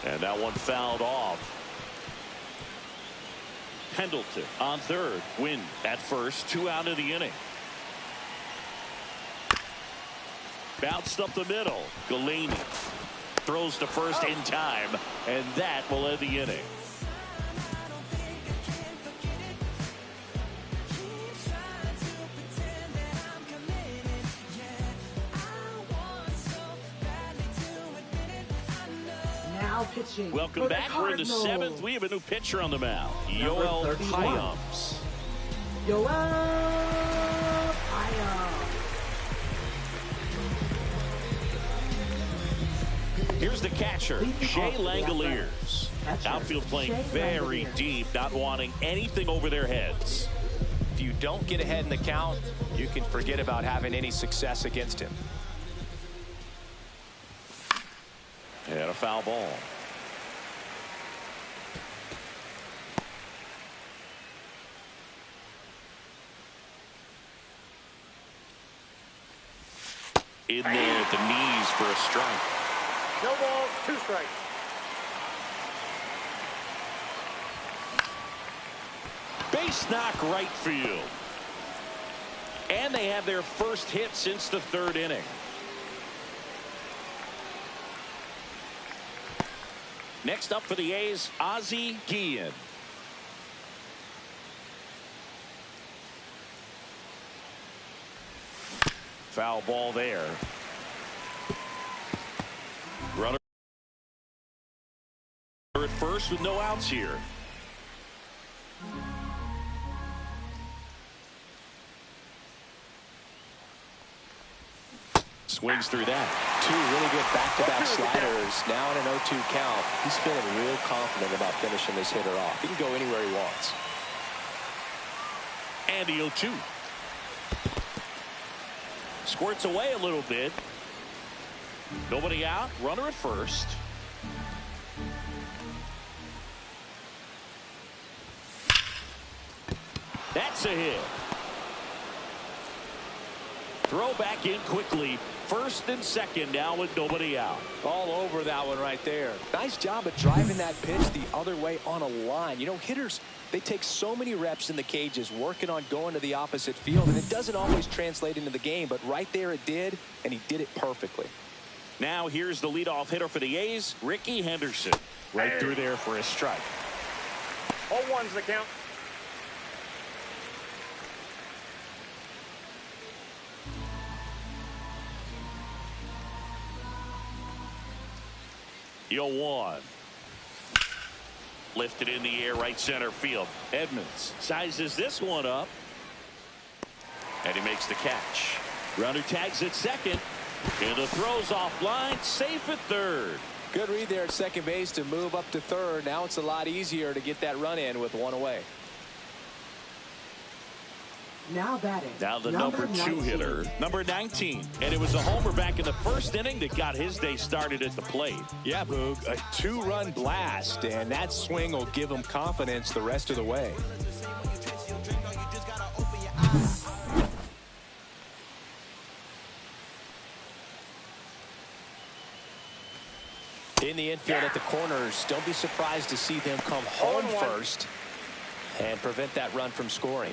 And that one fouled off. Pendleton on third. Wynn at first. 2 out of the inning. Bounced up the middle. Galani throws to first in time. And that will end the inning. Welcome back. We're in the 7th. We have a new pitcher on the mound. Yoel Payamps. Yoel Payamps. Here's the catcher, Shea Langoliers. Outfield playing very deep, not wanting anything over their heads. If you don't get ahead in the count, you can forget about having any success against him. And a foul ball. In there at the knees for a strike. No ball, 2 strikes. Base knock right field. And they have their first hit since the 3rd inning. Next up for the A's, Ozzie Guillen. Foul ball there. Runner at first with no outs here. Swings through that. 2 really good back-to-back sliders. Now in an 0-2 count. He's feeling real confident about finishing this hitter off. He can go anywhere he wants. And the 0-2. Squirts away a little bit. Nobody out. Runner at first. That's a hit. Throw back in quickly. First and second now with nobody out. All over that one right there. Nice job of driving that pitch the other way on a line. You know, hitters, they take so many reps in the cages working on going to the opposite field, and it doesn't always translate into the game, but right there it did, and he did it perfectly. Now here's the leadoff hitter for the A's, Ricky Henderson. Right through there for a strike. 0-1's the count. Yo, 1. Lifted in the air, right center field. Edmonds sizes this one up. And he makes the catch. Runner tags at second. And the throw's offline. Safe at third. Good read there at second base to move up to third. Now it's a lot easier to get that run in with 1 away. Now batting. Now the number 2 hitter, number 19. And it was a homer back in the 1st inning that got his day started at the plate. Yeah, Boog, a 2-run blast, and that swing will give him confidence the rest of the way. In the infield at the corners, don't be surprised to see them come home first. and prevent that run from scoring.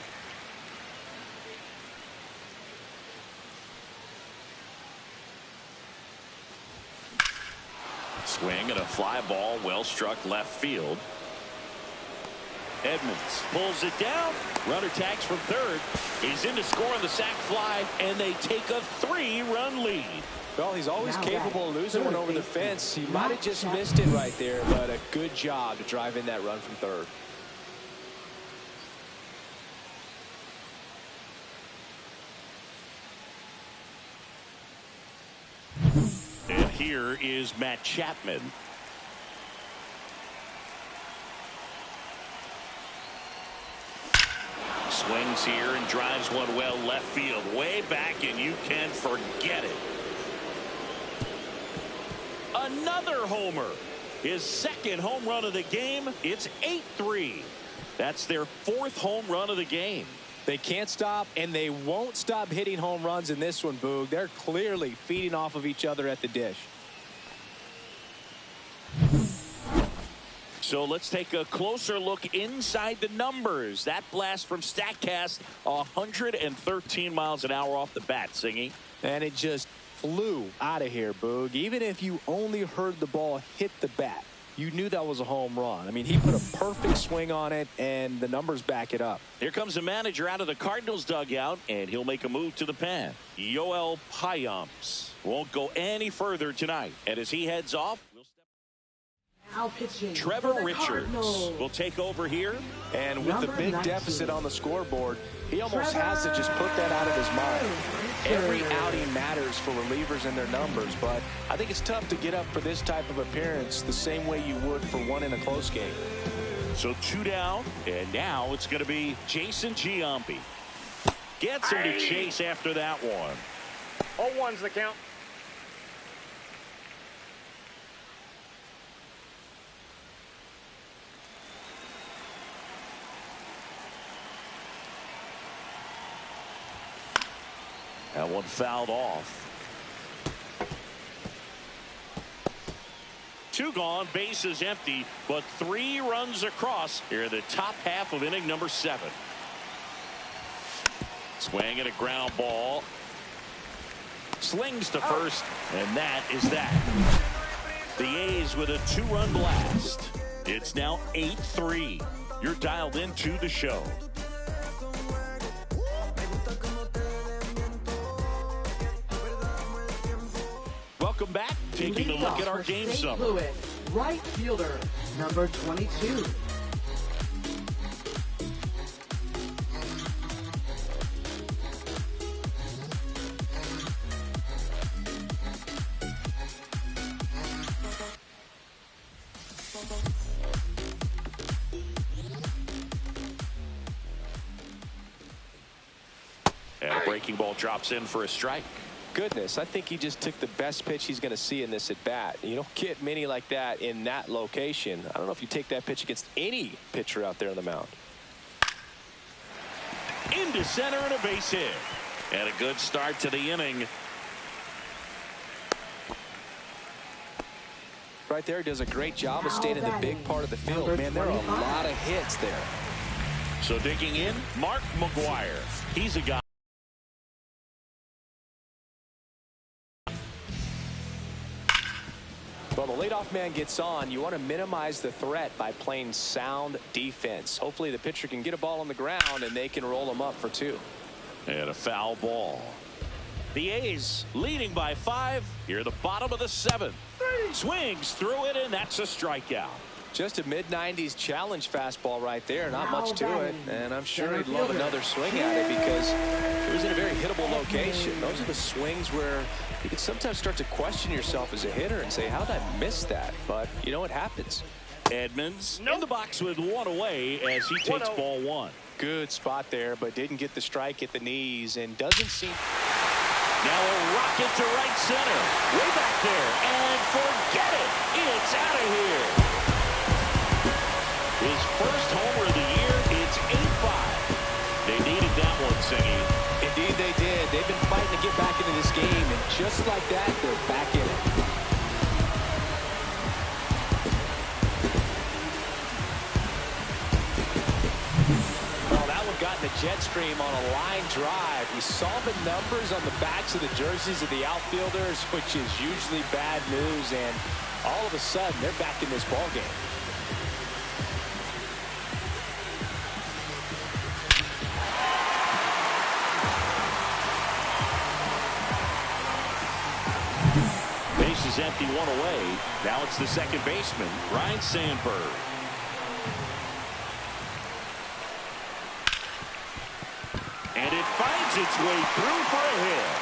Swing and a fly ball, well struck left field. Edmonds pulls it down. Runner tags from third. He's in to score on the sac fly, and they take a 3-run lead. Well, he's always capable of losing one over the fence. He might have just missed it right there, but a good job to drive in that run from third. And here is Matt Chapman. Swings here and drives one well left field, way back, and you can forget it. Another homer. His second home run of the game. It's 8-3. That's their 4th home run of the game. They can't stop, and they won't stop hitting home runs in this one, Boog. They're clearly feeding off of each other at the dish. So let's take a closer look inside the numbers. That blast from StatCast, 113 miles an hour off the bat, Singy. And it just flew out of here, Boog. Even if you only heard the ball hit the bat, you knew that was a home run. I mean, he put a perfect swing on it, and the numbers back it up. Here comes the manager out of the Cardinals dugout, and he'll make a move to the pen. Yoel Payamps won't go any further tonight. And as he heads off, Now pitching Trevor for the Richards Cardinals. will take over here. And with the big 19. deficit on the scoreboard, he almost has to just put that out of his mind. Every outing matters for relievers and their numbers, but I think it's tough to get up for this type of appearance the same way you would for one in a close game. So 2 down, and now it's going to be Jason Giambi. Gets him to chase after that one. 0-1's the count. That one fouled off. 2 gone, bases empty, but 3 runs across here in the top half of inning number 7. Swing and a ground ball. Slings to first, and that is that. The A's with a 2-run blast. It's now 8-3. You're dialed into the show. Welcome back. Taking a look at our game St. summary. Louis, right fielder, number 22. And a breaking ball drops in for a strike. Goodness, I think he just took the best pitch he's going to see in this at bat. You don't get many like that in that location. I don't know if you take that pitch against any pitcher out there on the mound. Into center and a base hit. And a good start to the inning. Right there, does a great job of staying in the big part of the field. Man, there are a lot of hits there. So digging in, Mark McGwire. He's a guy. Well, the leadoff man gets on. You want to minimize the threat by playing sound defense. Hopefully the pitcher can get a ball on the ground and they can roll him up for 2. And a foul ball. The A's leading by 5 here at the bottom of the 7th. Swings through it, and that's a strikeout. Just a mid-90s challenge fastball right there. Not much to it. And I'm sure he'd love another swing at it because it was in a very hittable location. Those are the swings where you can sometimes start to question yourself as a hitter and say, how did I miss that? But, you know, it happens. Edmonds in the box with 1 away as he takes ball 1. Good spot there, but didn't get the strike at the knees and doesn't seem... Now a rocket to right center. Way back there. And forget it. It's out of here. His first homer of the year. It's 8-5. They needed that one, Singy. Indeed they did. They've been fighting to get back into this game, and just like that, they're back in it. a jet stream on a line drive. You saw the numbers on the backs of the jerseys of the outfielders, which is usually bad news, and all of a sudden they're back in this ball game. Base is empty, one away. Now it's the second baseman, Ryne Sandberg. And it finds its way through for a hit.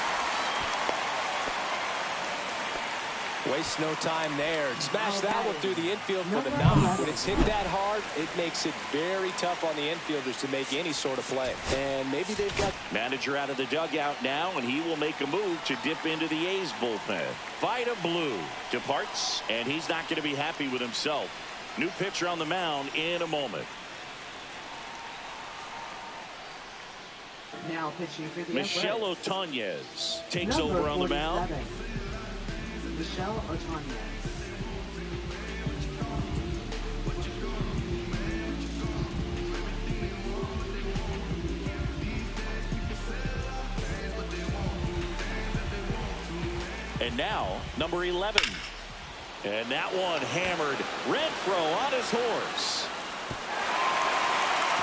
Waste no time there. Smash that one through the infield for the knock. When it's hit that hard, it makes it very tough on the infielders to make any sort of play. And maybe they've got manager out of the dugout now, and he will make a move to dip into the A's bullpen. Vida Blue departs, and he's not going to be happy with himself. New pitcher on the mound in a moment. Now pitching for the Michelle Otañez takes over on the mound. Michelle Otañez. And now, number 11. And that one hammered. Renfroe on his horse.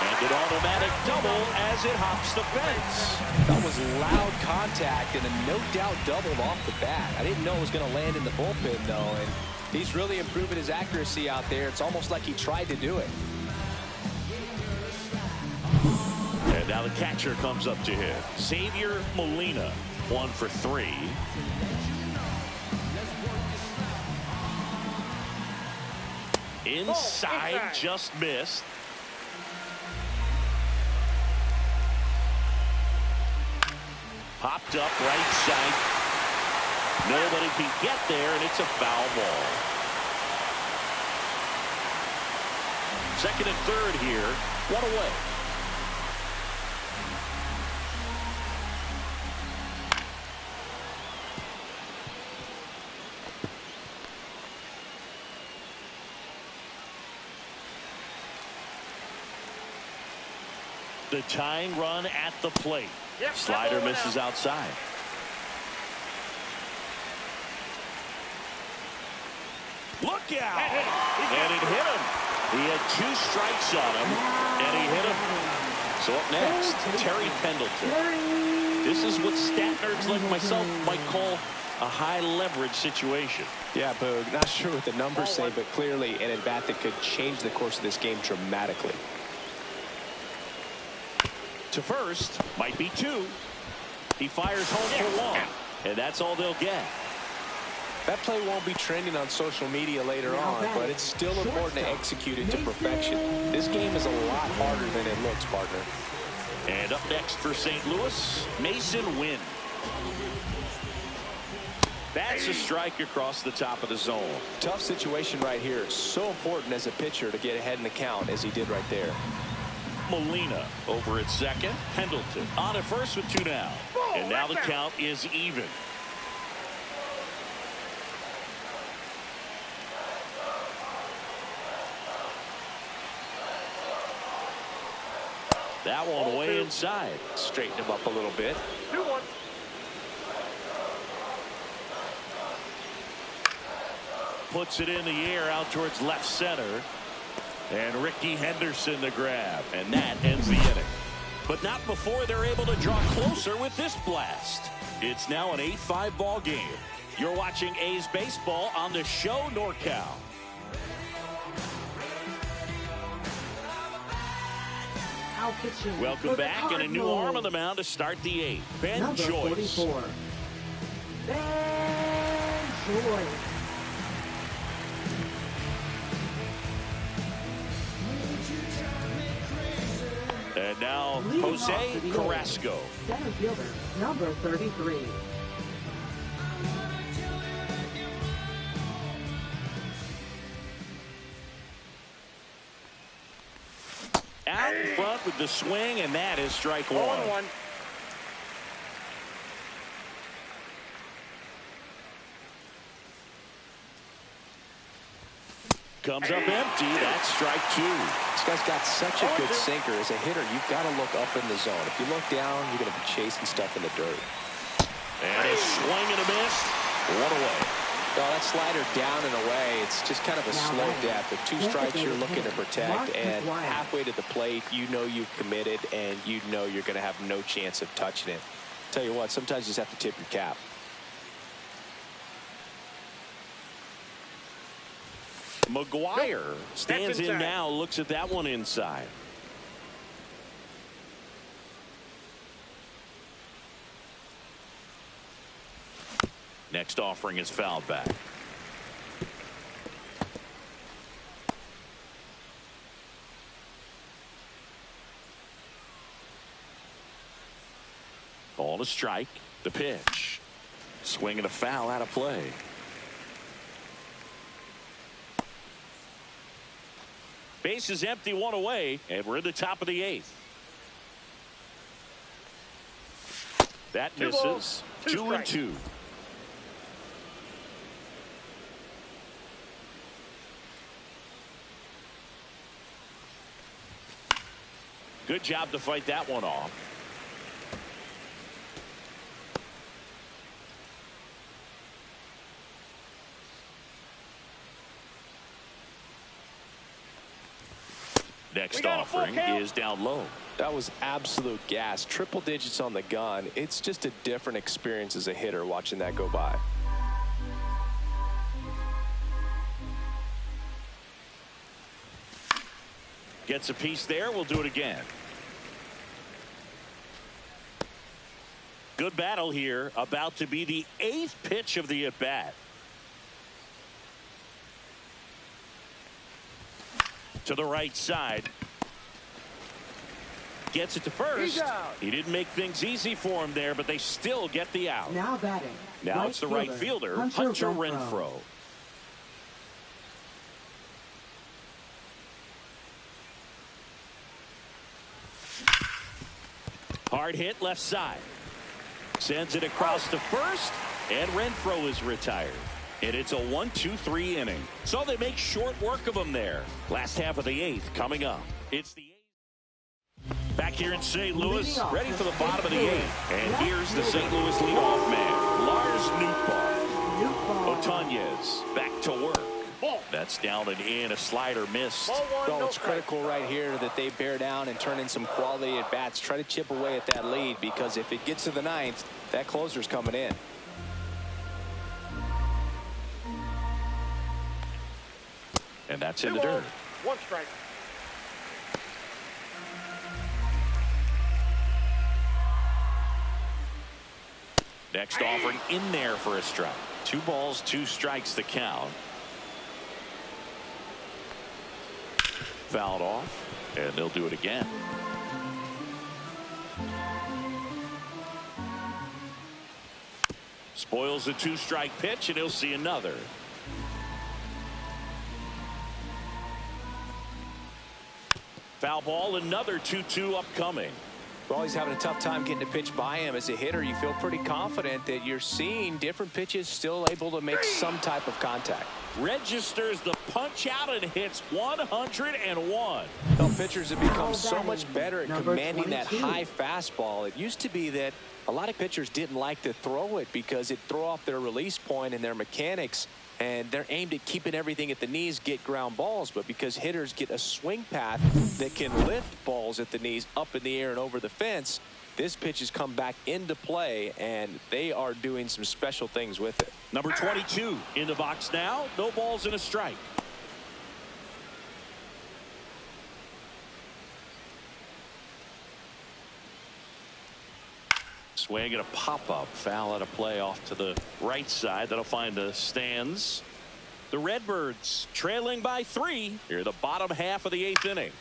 And an automatic double as it hops the fence. That was loud contact and a no-doubt double off the bat. I didn't know it was going to land in the bullpen, though, and he's really improving his accuracy out there. It's almost like he tried to do it. And now the catcher comes up to him. Xavier Molina, 1 for 3. Inside, just missed. Popped up right side. Nobody can get there, and it's a foul ball. Second and third here. One away. The tying run at the plate. Yep, Slider misses outside. Look out! And it hit him. He had 2 strikes on him, and he hit him. So up next, Terry Pendleton. This is what stat nerds like myself might call a high leverage situation. Yeah, Boog, not sure what the numbers say, but clearly an at-bat that could change the course of this game dramatically. To first, might be 2. He fires home for 1, and that's all they'll get. That play won't be trending on social media later on, but it's still important to execute it to perfection. This game is a lot harder than it looks, partner. And up next for St. Louis, Masyn Winn. That's a strike across the top of the zone. Tough situation right here. So important as a pitcher to get ahead in the count as he did right there. Molina over at second. Pendleton on at first with 2 down. And now the count is even. That one way inside. Straighten him up a little bit. 2-1. Puts it in the air out towards left center. And Ricky Henderson the grab. And that ends the inning. But not before they're able to draw closer with this blast. It's now an 8-5 ball game. You're watching A's baseball on the show NorCal. Welcome back, and a new arm on the mound to start the 8th. Ben Number Joyce. 44. Ben Joyce. And now Jose Carrasco. Center fielder, number 33. Out in front with the swing, and that is strike 1. 0-1. comes up empty. That's strike two. This guy's got such a good sinker. As a hitter, you've got to look up in the zone. If you look down, you're going to be chasing stuff in the dirt. And a swing and a miss. One away. No, that slider down and away, it's just kind of a slow death. The two strikes you're looking to protect, and halfway to the plate, you know you've committed, and you know you're going to have no chance of touching it. Tell you what, sometimes you just have to tip your cap. McGuire stands in now, looks at that one inside. Next offering is fouled back. Ball to strike. The pitch. Swing and a foul out of play. Base is empty, one away, and we're in the top of the eighth. That misses. 2-2. Good job to fight that one off. Next offering is down low. That was absolute gas. Triple digits on the gun. It's just a different experience as a hitter watching that go by. Gets a piece there. We'll do it again. Good battle here. About to be the 8th pitch of the at-bat. To the right side. Gets it to first. He didn't make things easy for him there, but they still get the out. Now batting. Now it's the right fielder, Hunter Renfroe. Hard hit left side. Sends it across to first, and Renfroe is retired. And it's a 1-2-3 inning. So they make short work of him there. Last half of the 8th coming up. It's the 8th. Back here in St. Louis, ready for the bottom of the 8th. And here's the St. Louis leadoff man, Lars Nootbaar. Otañez back to work. That's down and in. A slider missed. No, it's critical right here that they bear down and turn in some quality at bats. Try to chip away at that lead, because if it gets to the 9th, that closer's coming in. And that's in the dirt. 1 strike. Next offering in there for a strike. 2 balls, 2 strikes the count. Fouled off, and they'll do it again. Spoils the 2-strike pitch, and he'll see another. Foul ball, another 2-2 upcoming. Well, he's having a tough time getting a pitch by him. As a hitter, you feel pretty confident that you're seeing different pitches still able to make some type of contact. Registers the punch out and hits 101. Well, pitchers have become so much better at commanding that high fastball. It used to be that a lot of pitchers didn't like to throw it because it throw off their release point and their mechanics, and they're aimed at keeping everything at the knees, get ground balls. But because hitters get a swing path that can lift balls at the knees up in the air and over the fence, this pitch has come back into play, and they are doing some special things with it. Number 22 in the box now. No balls and a strike. Swing and a pop-up. Foul out of play off to the right side. That'll find the stands. The Redbirds trailing by 3 here in the bottom half of the 8th inning.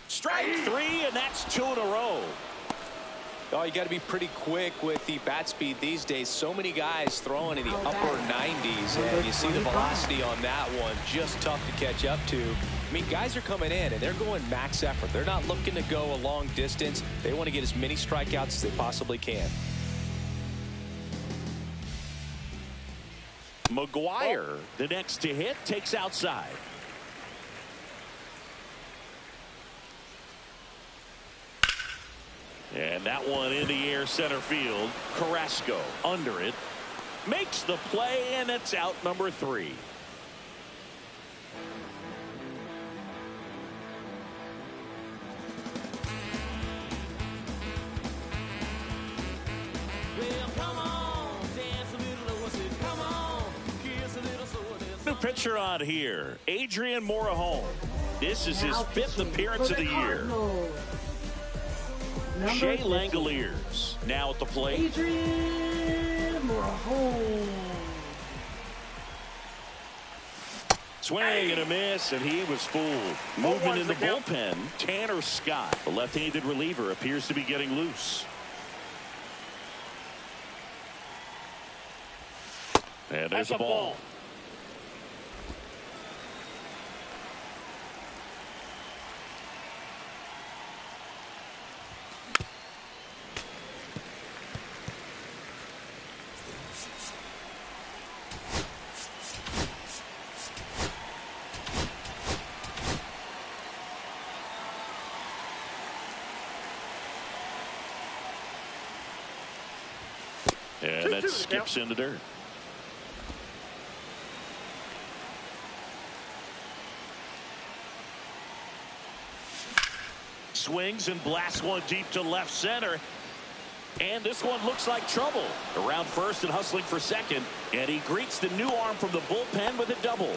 Strike 3, and that's 2 in a row. Oh, you got to be pretty quick with the bat speed these days. So many guys throwing in the upper 90s, and you see the velocity on that one. Just tough to catch up to. I mean, guys are coming in, and they're going max effort. They're not looking to go a long distance. They want to get as many strikeouts as they possibly can. McGuire, the next to hit, takes outside. And that one in the air center field. Carrasco under it. Makes the play, and it's out number 3. New pitcher on here, Adrian Morejon. This is his 5th appearance of the year. Shea Langoliers now at the plate. Adrian Morejon. Swing and a miss, and he was fooled. Movement in the bullpen. Tanner Scott, the left-handed reliever, appears to be getting loose. And there's a ball. And that skips into dirt. Swings and blasts one deep to left center. And this one looks like trouble. Around first and hustling for second. And he greets the new arm from the bullpen with a double.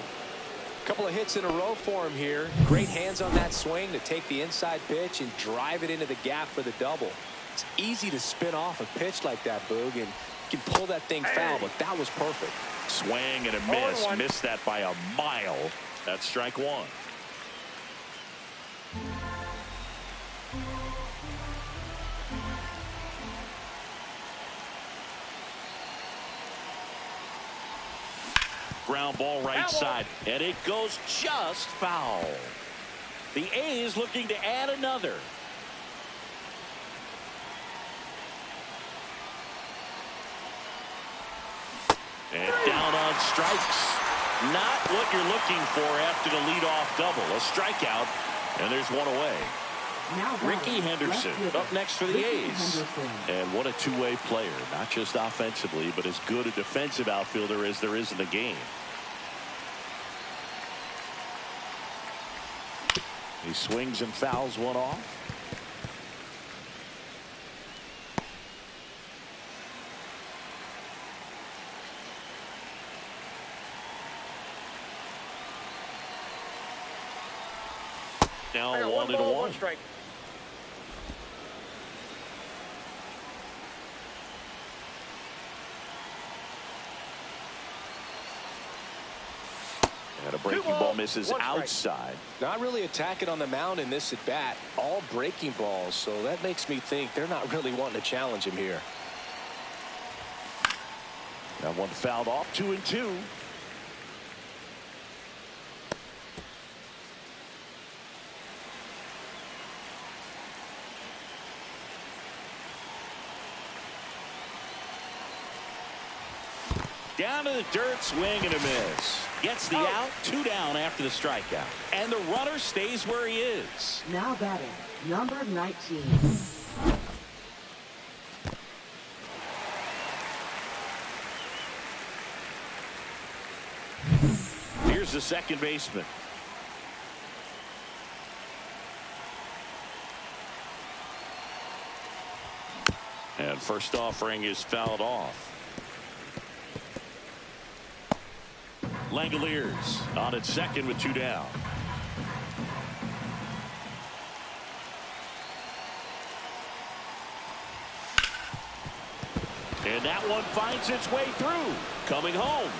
Couple of hits in a row for him here. Great hands on that swing to take the inside pitch and drive it into the gap for the double. It's easy to spin off a pitch like that, Boog, and you can pull that thing foul, but that was perfect. Swing and a miss. Missed that by a mile. That's strike 1. Ground ball right side, and it goes just foul. The A's looking to add another. And down on strikes. Not what you're looking for after the leadoff double. A strikeout, and there's one away. Ricky Henderson up next for the A's. And what a two-way player. Not just offensively, but as good a defensive outfielder as there is in the game. He swings and fouls one off. Now 1-1. Strike. And a breaking ball misses outside. Not really attacking on the mound in this at bat. All breaking balls, so that makes me think they're not really wanting to challenge him here. That one fouled off. 2-2. Down to the dirt, swing and a miss. Gets the out, 2 down after the strikeout. And the runner stays where he is. Now batting, number 19. Here's the second baseman. And first offering is fouled off. Langoliers on at second with 2 down. And that one finds its way through. Coming home.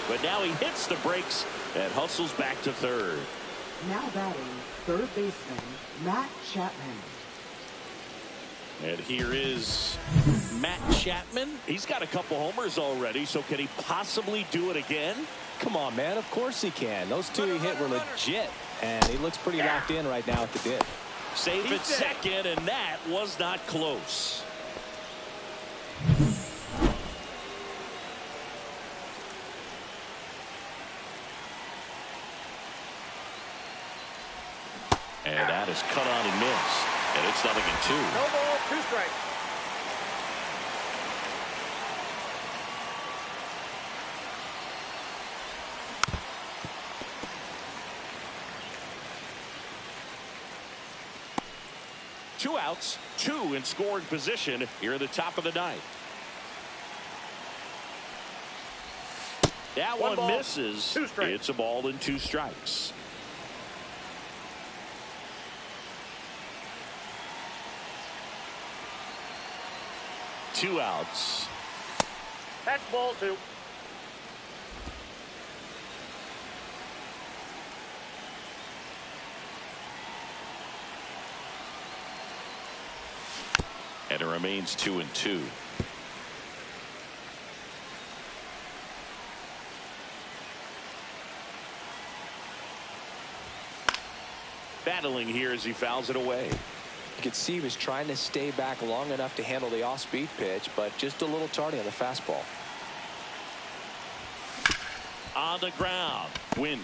But now he hits the brakes and hustles back to third. Now batting, third baseman, Matt Chapman. And here is Matt Chapman. He's got a couple homers already, so can he possibly do it again? Come on, man. Of course he can. Those two he hit were legit, and he looks pretty locked in right now at the dip. Safe at second, and that was not close. And that is cut on and missed. And it's 0-2. No ball, 2 strikes. Two outs, 2 in scoring position here at the top of the ninth. That one misses. 2 strikes. It's a ball and 2 strikes. Two outs. That's ball 2. And it remains 2-2. Battling here as he fouls it away. You could see he was trying to stay back long enough to handle the off-speed pitch, but just a little tardy on the fastball. On the ground. Win.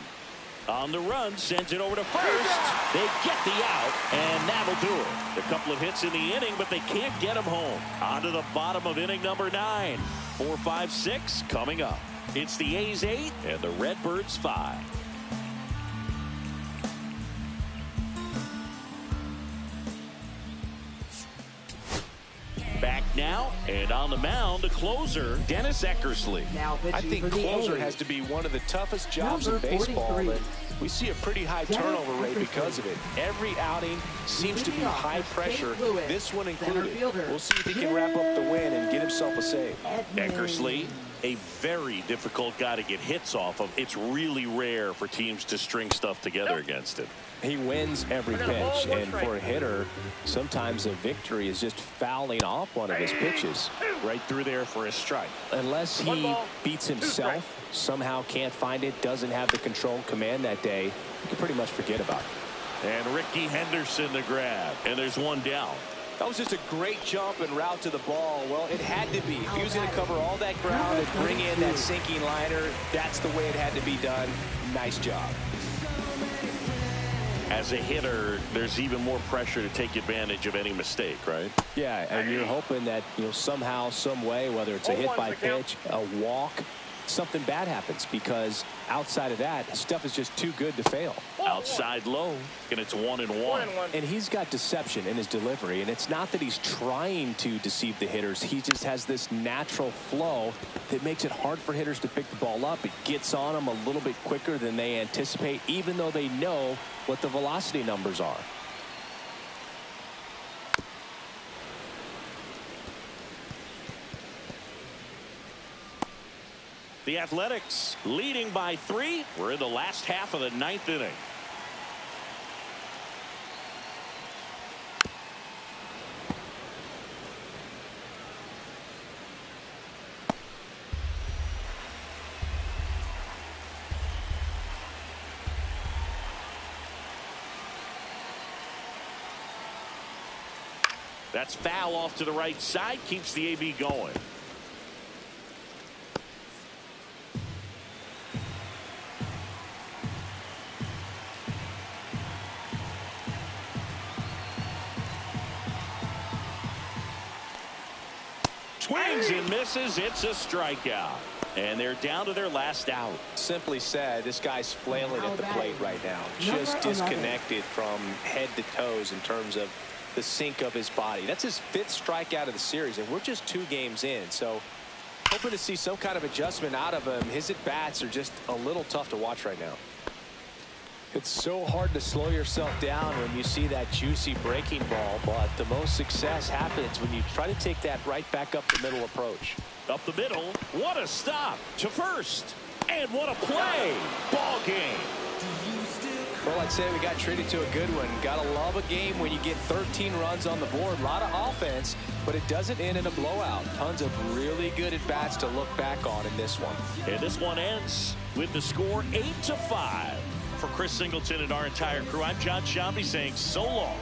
On the run, sends it over to first. They get the out, and that'll do it. A couple of hits in the inning, but they can't get him home. On to the bottom of inning number 9. 4, 5, 6 coming up. It's the A's 8 and the Redbirds 5. Back now, and on the mound, the closer, Dennis Eckersley. I think closer has to be one of the toughest jobs in baseball, and we see a pretty high turnover rate because of it. Every outing seems to be high pressure, this one included. We'll see if he can wrap up the win and get himself a save. Eckersley, a very difficult guy to get hits off of. It's really rare for teams to string stuff together against him. He wins every pitch, and for a hitter, sometimes a victory is just fouling off one of his pitches. Right through there for a strike. Unless he beats himself, somehow can't find it, doesn't have the control command that day, you can pretty much forget about it. And Ricky Henderson the grab, and there's one down. That was just a great jump and route to the ball. Well, it had to be. If he was going to cover all that ground and bring in that sinking liner, that's the way it had to be done. Nice job. As a hitter, there's even more pressure to take advantage of any mistake, right? Yeah, and you're hoping that, somehow, some way, whether it's a hit by pitch, a walk, something bad happens, because outside of that, stuff is just too good to fail. Outside low, and it's 1-1. And he's got deception in his delivery, and it's not that he's trying to deceive the hitters. He just has this natural flow that makes it hard for hitters to pick the ball up. It gets on them a little bit quicker than they anticipate, even though they know what the velocity numbers are. The Athletics leading by 3. We're in the last half of the 9th inning. That's foul off to the right side, keeps the AB going. Swings and misses. It's a strikeout. And they're down to their last out. Simply said, this guy's flailing at the plate right now. Just disconnected from head to toes in terms of the sink of his body. That's his 5th strikeout of the series, and we're just 2 games in. So hoping to see some kind of adjustment out of him. His at-bats are just a little tough to watch right now. It's so hard to slow yourself down when you see that juicy breaking ball, but the most success happens when you try to take that right back up the middle approach. Up the middle, what a stop to first, and what a play. Ball game. Well, I'd say we got treated to a good one. Gotta love a game when you get 13 runs on the board. A lot of offense, but it doesn't end in a blowout. Tons of really good at-bats to look back on in this one. And this one ends with the score 8-5. For Chris Singleton and our entire crew, I'm John Sciambi saying so long.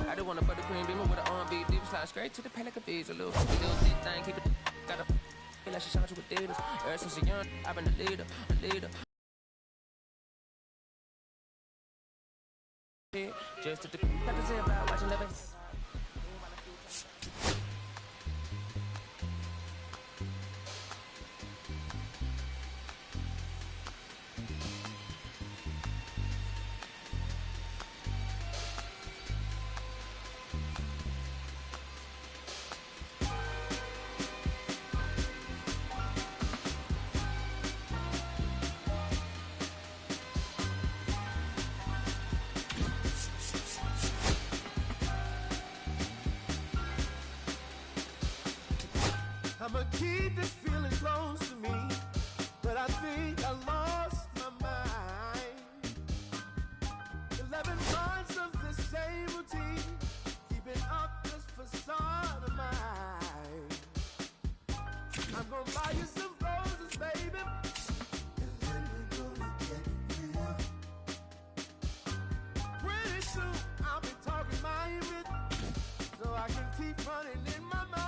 I just want a buttercream beamer with an R&B deep slide straight to the Pelican Bees. A little thick thing, keep it. Got a feel like she shot you with Adidas. Ever since a young, I've been a leader. Just to the about watching the best. I'ma keep this feeling close to me, but I think I lost my mind. 11 months of the same routine, keeping up this facade of mine. I'm gonna buy you some roses, baby, and then we're gonna get real. Pretty soon I'll be talking my image, so I can keep running in my mind.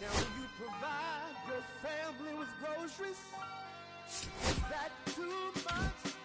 Now will you provide your family with groceries? Is that too much?